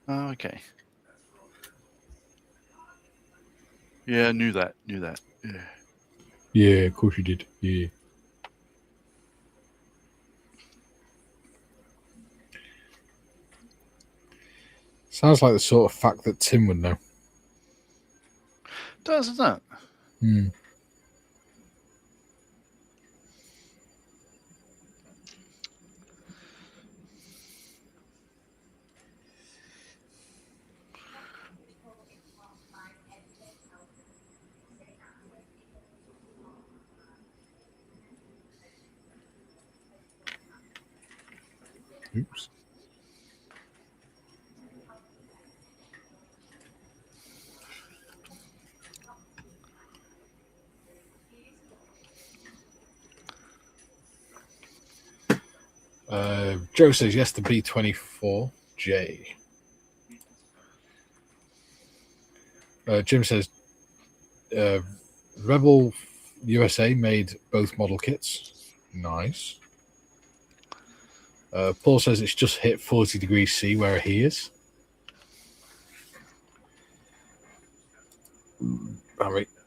Oh, okay. Yeah, I knew that. Yeah. Yeah, of course you did. Yeah. Sounds like the sort of fact that Tim would know. Doesn't it? Hmm. Oops. Joe says yes to B24J. Jim says Rebel USA made both model kits. Nice. Paul says it's just hit 40 degrees C where he is.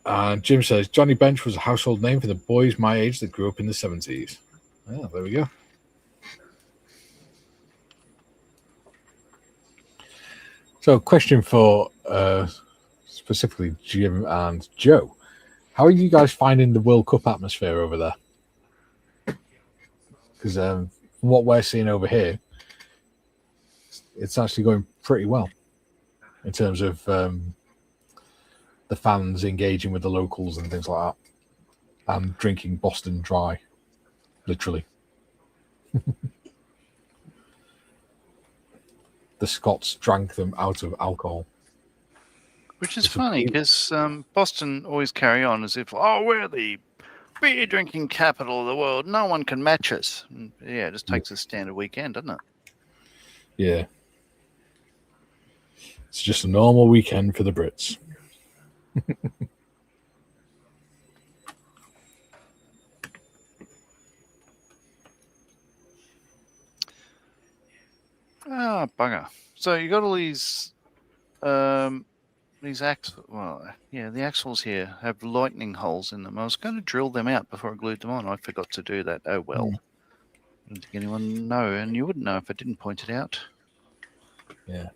And Jim says Johnny Bench was a household name for the boys my age that grew up in the 70s. Oh, there we go. So, question for specifically Jim and Joe. How are you guys finding the World Cup atmosphere over there? Because from what we're seeing over here, it's actually going pretty well in terms of the fans engaging with the locals and things like that, and drinking Boston dry, literally. The Scots drank them out of alcohol. Which is funny because Boston always carry on as if, oh, we're the beer drinking capital of the world. No one can match us. And yeah, it just takes a standard weekend, doesn't it? Yeah. It's just a normal weekend for the Brits. Ah, bugger. So you got all these axles. Well, yeah, the axles here have lightning holes in them. I was going to drill them out before I glued them on. I forgot to do that. Oh well. I don't think anyone know, and you wouldn't know if I didn't point it out. Yeah.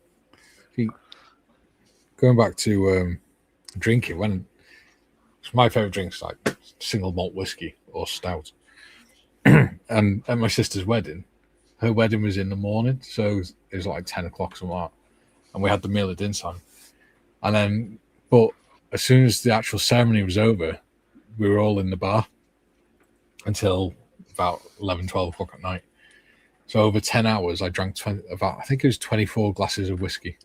Going back to drinking, when my favorite drinks like single malt whiskey or stout, and at my sister's wedding. Her wedding was in the morning, so it was like 10 o'clock, something like that. And we had the meal at dinner time. And then, but as soon as the actual ceremony was over, we were all in the bar until about 11, 12 o'clock at night. So over 10 hours, I drank I think it was 24 glasses of whiskey.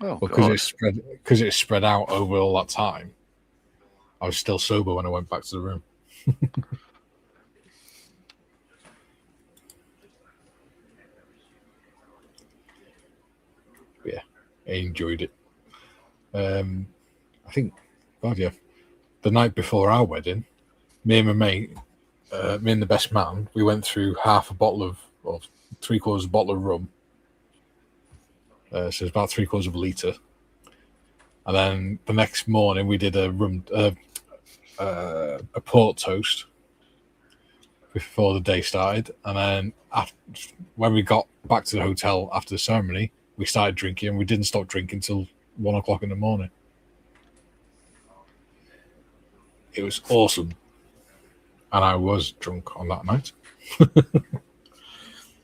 Oh, because it spread out over all that time, I was still sober when I went back to the room. enjoyed it. I think, God, yeah, the night before our wedding, me and my mate, me and the best man, we went through half a bottle of, or 3/4 of a bottle of rum. So it's about 3/4 of a litre. And then the next morning we did a port toast before the day started. And then when we got back to the hotel after the ceremony, we started drinking, and we didn't stop drinking until 1 o'clock in the morning. It was awesome. And I was drunk on that night.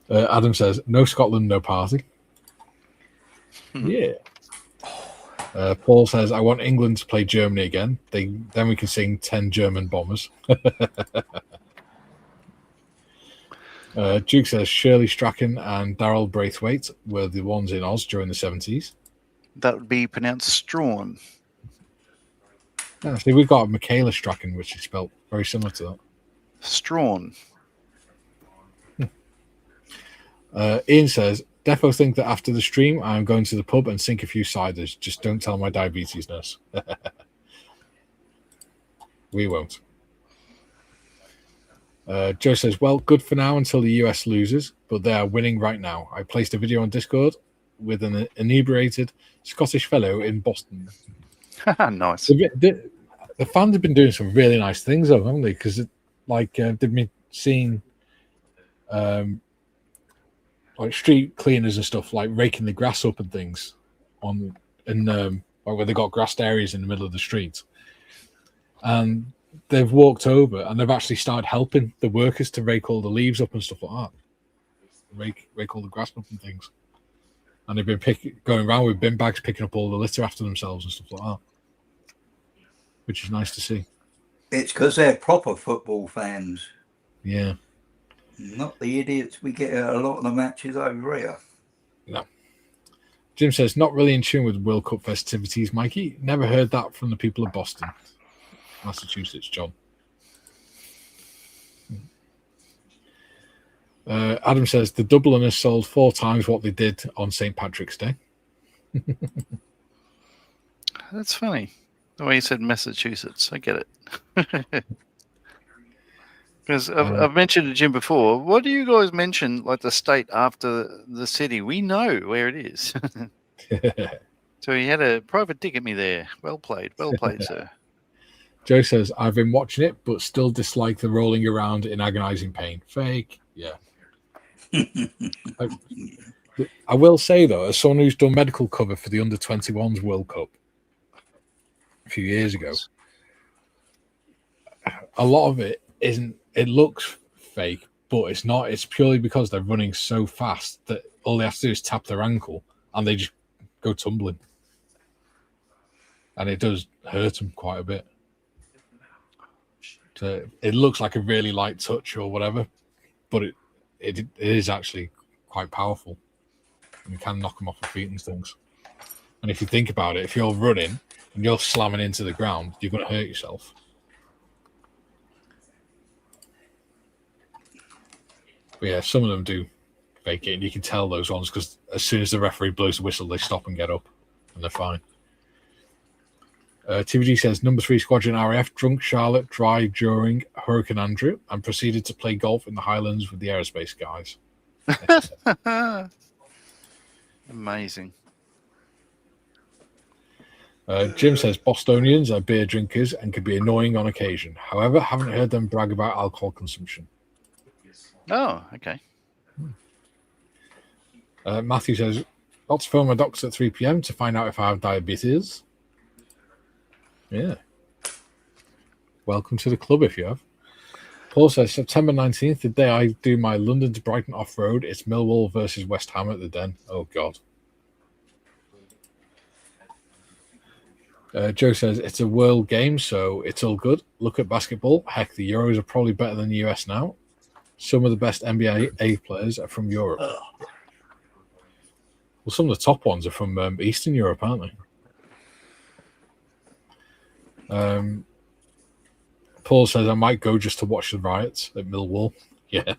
Adam says, no Scotland, no party. Yeah. Paul says, I want England to play Germany again. Then we can sing 10 German bombers. Duke says, Shirley Strachan and Daryl Braithwaite were the ones in Oz during the 70s. That would be pronounced Strawn. See, we've got Michaela Strachan, which is spelled very similar to that. Strawn. Ian says, Defo think that after the stream, I'm going to the pub and sink a few ciders. Just don't tell my diabetes nurse. We won't. Joe says, well, good for now until the US loses, but they are winning right now. I placed a video on Discord with an inebriated Scottish fellow in Boston. Nice. The fans have been doing some really nice things, though, haven't they? Because they've been seeing like street cleaners and stuff, like raking the grass up and things like where they got grassed areas in the middle of the street, and they've walked over and they've actually started helping the workers to rake all the leaves up and stuff like that, rake all the grass up and things. And they've been going around with bin bags, picking up all the litter after themselves and stuff like that, which is nice to see. It's because they're proper football fans. Yeah. Not the idiots we get at a lot of the matches over here. No. Jim says, not really in tune with World Cup festivities, Mikey. Never heard that from the people of Boston, Massachusetts, John. Adam says, the Dubliners sold 4 times what they did on St. Patrick's Day. That's funny. The way you said Massachusetts. I get it. Because I've mentioned to Jim before, what do you guys mention, like the state after the city? We know where it is. So he had a private dig at me there. Well played, sir. Joe says, I've been watching it, but still dislike the rolling around in agonizing pain. Fake. Yeah. I will say, though, as someone who's done medical cover for the under-21s World Cup a few years ago, a lot of it isn't. It looks fake, but it's not. It's purely because they're running so fast that all they have to do is tap their ankle and they just go tumbling. And it does hurt them quite a bit. So it looks like a really light touch or whatever, but it is actually quite powerful. And you can knock them off their feet and things. And if you think about it, if you're running and you're slamming into the ground, you're going to hurt yourself. But yeah, some of them do fake it, and you can tell those ones because as soon as the referee blows the whistle, they stop and get up, and they're fine. TVG says, number 3 Squadron RAF drunk Charlotte dry during Hurricane Andrew and proceeded to play golf in the Highlands with the aerospace guys. Amazing. Jim says, Bostonians are beer drinkers and can be annoying on occasion. However, haven't heard them brag about alcohol consumption. Oh, okay. Matthew says, got to phone my doctor at 3 p.m. to find out if I have diabetes. Yeah. Welcome to the club if you have. Paul says, September 19th, the day I do my London to Brighton off-road, it's Millwall versus West Ham at the Den. Oh, God. Joe says, it's a world game, so it's all good. Look at basketball. Heck, the Euros are probably better than the US now. Some of the best NBA players are from Europe. Well, some of the top ones are from Eastern Europe, aren't they? Paul says, I might go just to watch the riots at Millwall. Yeah.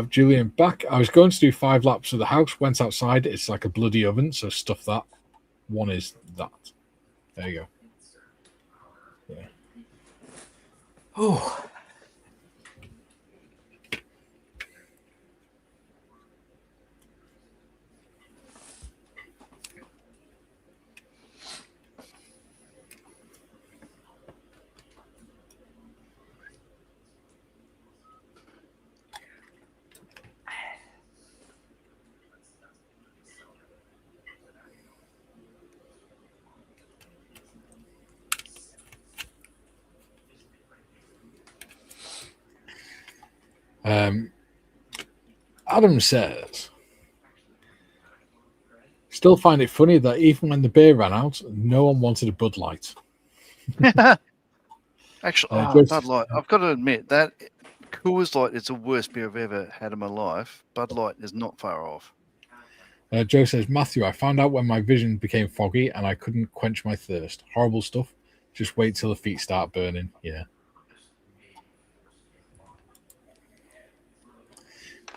Julian back. I was going to do 5 laps of the house, went outside. It's like a bloody oven, so stuff that. One is that. There you go. Yeah. Oh. Adam says, still find it funny that even when the beer ran out, no one wanted a Bud Light. Actually, Bud Light. I've got to admit that Coors Light is the worst beer I've ever had in my life. Bud Light is not far off. Joe says, Matthew, I found out when my vision became foggy and I couldn't quench my thirst. Horrible stuff. Just wait till the feet start burning. Yeah.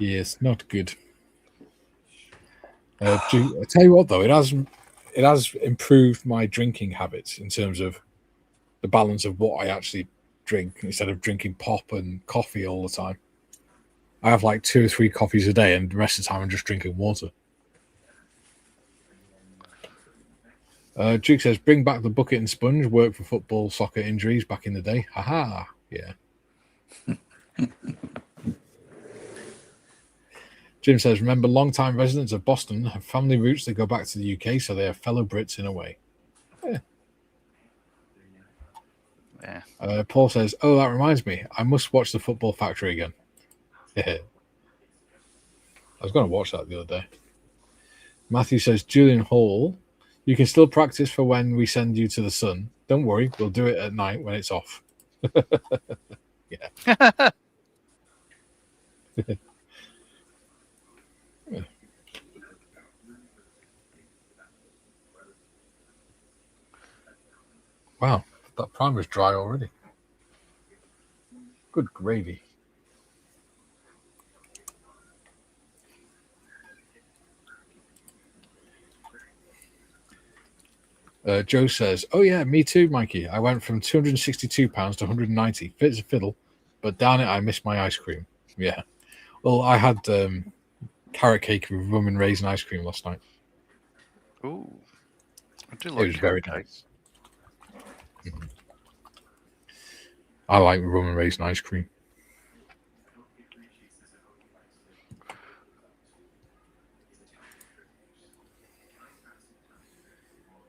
Yes, not good. I tell you what, though, it has improved my drinking habits in terms of the balance of what I actually drink instead of drinking pop and coffee all the time. I have like 2 or 3 coffees a day, and the rest of the time I'm just drinking water. Duke says, bring back the bucket and sponge. Work for football, soccer injuries back in the day. Haha. Yeah. Jim says, remember, long-time residents of Boston have family roots that go back to the UK, so they are fellow Brits in a way. Yeah. Paul says, oh, that reminds me. I must watch The Football Factory again. Yeah. I was going to watch that the other day. Matthew says, Julian Hall, you can still practice for when we send you to the sun. Don't worry, we'll do it at night when it's off. Yeah. Wow, that primer's dry already. Good gravy. Joe says, oh yeah, me too, Mikey. I went from £262 to 190. Fit as a fiddle, but darn it, I missed my ice cream. Yeah. Well, I had carrot cake with rum and raisin ice cream last night. Ooh. I do like carrot cake. Nice. Mm-hmm. I like rum and raisin ice cream.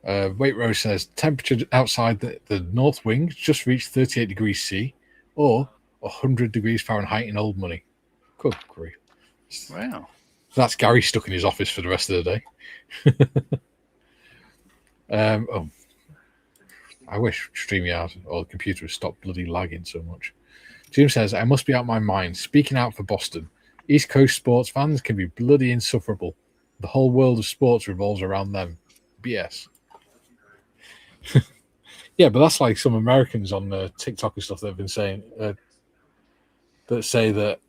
Waitrose says temperature outside the north wing just reached 38 degrees C or 100 degrees Fahrenheit in old money. Good grief. Wow. So that's Gary stuck in his office for the rest of the day. I wish StreamYard or the computer would stop bloody lagging so much. Jim says, I must be out of my mind. Speaking out for Boston. East Coast sports fans can be bloody insufferable. The whole world of sports revolves around them. BS. Yeah, but that's like some Americans on TikTok and stuff that have been saying that say that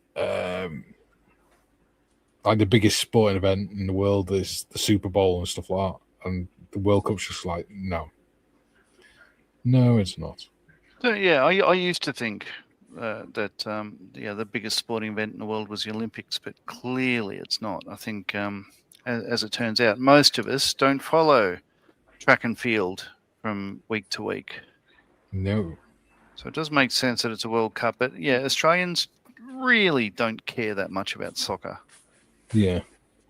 like the biggest sporting event in the world is the Super Bowl and stuff like that, and the World Cup's just like no, it's not. So yeah, I used to think that the biggest sporting event in the world was the Olympics, but clearly it's not. I think as it turns out, most of us don't follow track and field from week to week. No. So it does make sense that it's a World Cup, but yeah, Australians really don't care that much about soccer. Yeah.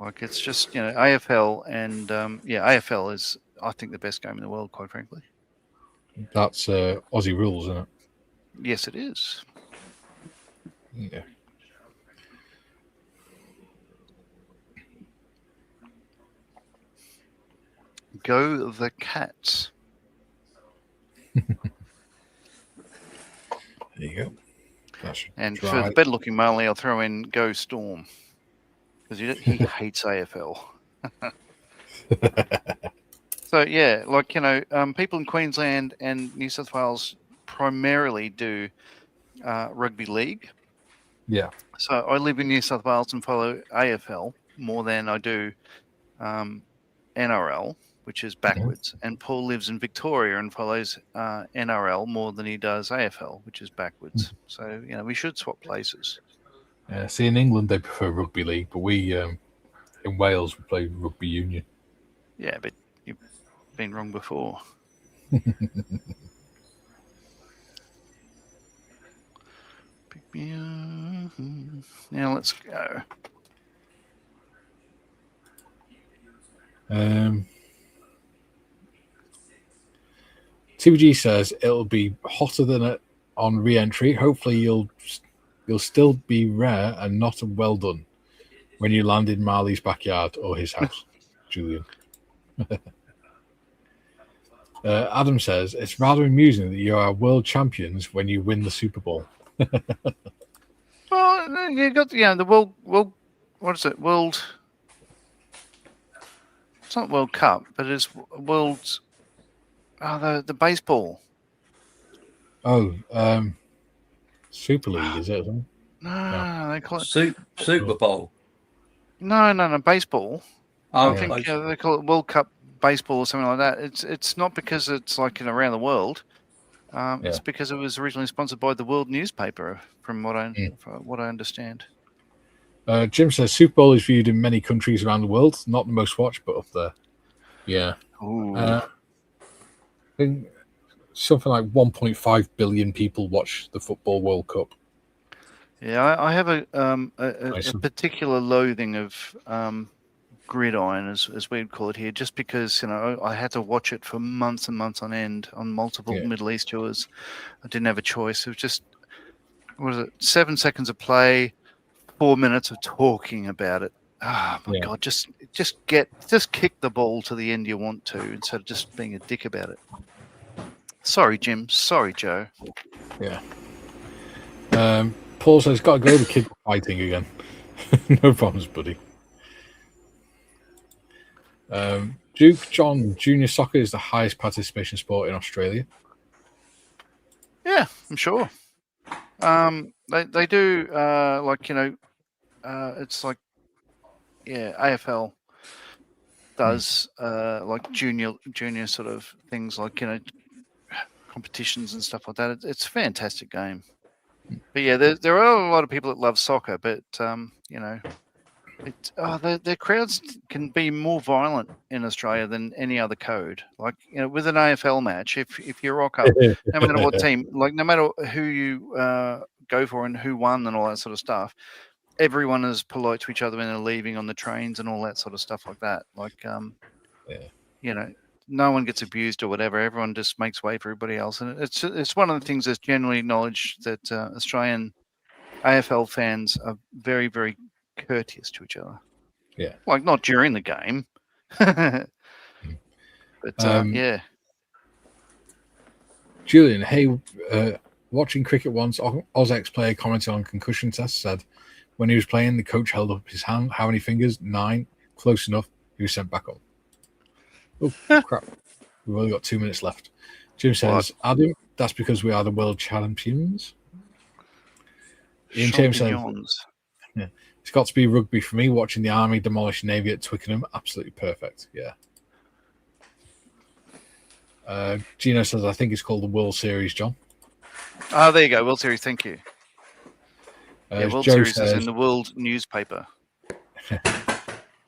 Like it's just, AFL and AFL is, I think, the best game in the world, quite frankly. That's Aussie rules, isn't it? Yes, it is. Yeah. Go the Cats. There you go. And for the better-looking male, I'll throw in Go Storm, because he hates AFL. So yeah, like people in Queensland and New South Wales primarily do rugby league, Yeah. So I live in New South Wales and follow AFL more than I do NRL, which is backwards. And Paul lives in Victoria and follows NRL more than he does AFL, which is backwards. So, we should swap places. See, in England, they prefer rugby league, but we, in Wales, we play rugby union. Yeah, but you've been wrong before. Now let's go. TVG says it'll be hotter than it on re-entry. Hopefully, you'll still be rare and not well done when you land in Marley's backyard or his house, Julian. Adam says it's rather amusing that you are world champions when you win the Super Bowl. Well, you got the world. What is it? World. It's not World Cup, but it's World. The baseball. Oh, Super League, is it? No, they call it Super Bowl. No, baseball. Oh, I think they call it World Cup baseball or something like that. It's not because it's like around the world. It's because it was originally sponsored by the World newspaper, from what I understand. Jim says Super Bowl is viewed in many countries around the world. Not the most watched, but up there. Yeah. I think something like 1.5 billion people watch the Football World Cup. Yeah, I have a particular loathing of gridiron, as we'd call it here, just because I had to watch it for months and months on end on multiple Middle East tours. I didn't have a choice. It was just 7 seconds of play, 4 minutes of talking about it. Oh my God! Just kick the ball to the end you want to, instead of just being a dick about it. Sorry, Jim. Sorry, Joe. Yeah. Paul says, got to go. The kid fighting again. No problems, buddy. Duke John, junior soccer is the highest participation sport in Australia. Yeah, I'm sure. They do it's like AFL does like junior sort of things, like competitions and stuff like that. It's a fantastic game. But yeah, there are a lot of people that love soccer, but their crowds can be more violent in Australia than any other code. Like with an AFL match, if you rock up, no matter what team, like no matter who you go for and who won and all that sort of stuff, everyone is polite to each other when they're leaving on the trains and all that sort of stuff like that. Like no one gets abused or whatever. Everyone just makes way for everybody else, and it's one of the things that's generally acknowledged, that Australian AFL fans are very, very courteous to each other. Yeah, like not during the game, but yeah. Julian, hey, watching cricket once, Oz player commenting on concussion tests said when he was playing, the coach held up his hand. How many fingers? 9. Close enough. He was sent back on. Oh, crap. We've only got 2 minutes left. Jim says, Adam, that's because we are the world champions. Ian James says, it's got to be rugby for me, watching the Army demolish Navy at Twickenham. Absolutely perfect. Yeah. Gino says, I think it's called the World Series, John. Oh, there you go. World Series. Thank you. World Joe Series says, is in the World newspaper.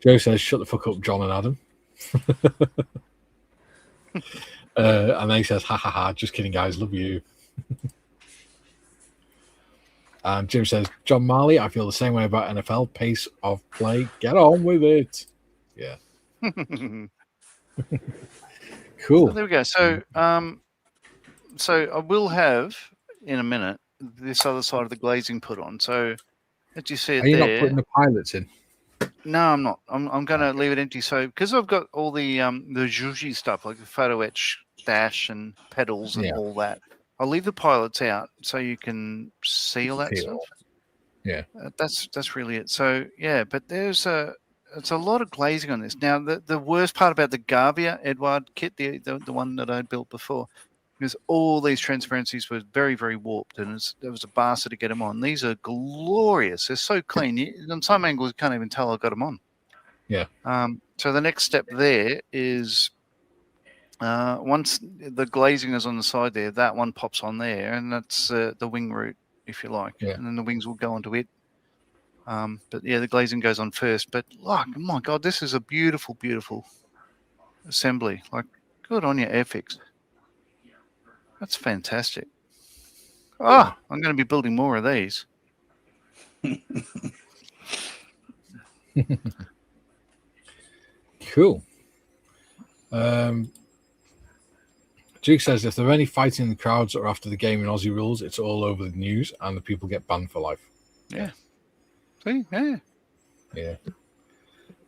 Joe says, shut the fuck up, John and Adam. And then he says, ha ha ha, just kidding, guys, love you. And Jim says, John Marley, I feel the same way about NFL. Pace of play, get on with it. Yeah. Cool. So there we go. So I will have in a minute this other side of the glazing put on. So as you see it, are you there, not putting the pilots in? No, I'm not. I'm going to leave it empty. So because I've got all the zhuzhy stuff, like the photo etch dash and pedals and all that, I'll leave the pilots out so you can see all that stuff. Yeah, that's really it. So yeah, but it's a lot of glazing on this. Now the worst part about the Gavia Edward kit, the one that I built before, because all these transparencies were very, very warped, and it was a bastard to get them on. These are glorious. They're so clean. On some angles, you can't even tell I got them on. Yeah. So the next step there is once the glazing is on the side there, that one pops on there, and that's the wing root, if you like. Yeah. And then the wings will go onto it. But yeah, the glazing goes on first. But look, oh my God, this is a beautiful, beautiful assembly. Like, good on you, Airfix. That's fantastic. Oh, I'm going to be building more of these. Cool. Duke says if there are any fighting in the crowds or after the game in Aussie rules, it's all over the news and the people get banned for life. Yeah. See? Yeah. Yeah.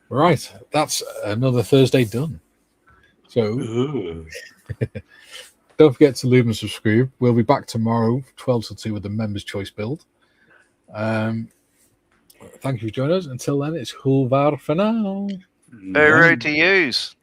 Right. That's another Thursday done. So don't forget to leave and subscribe. We'll be back tomorrow, 12 till 2 with the Members' Choice build. Thank you for joining us. Until then, it's Hulvar for now. Very to use.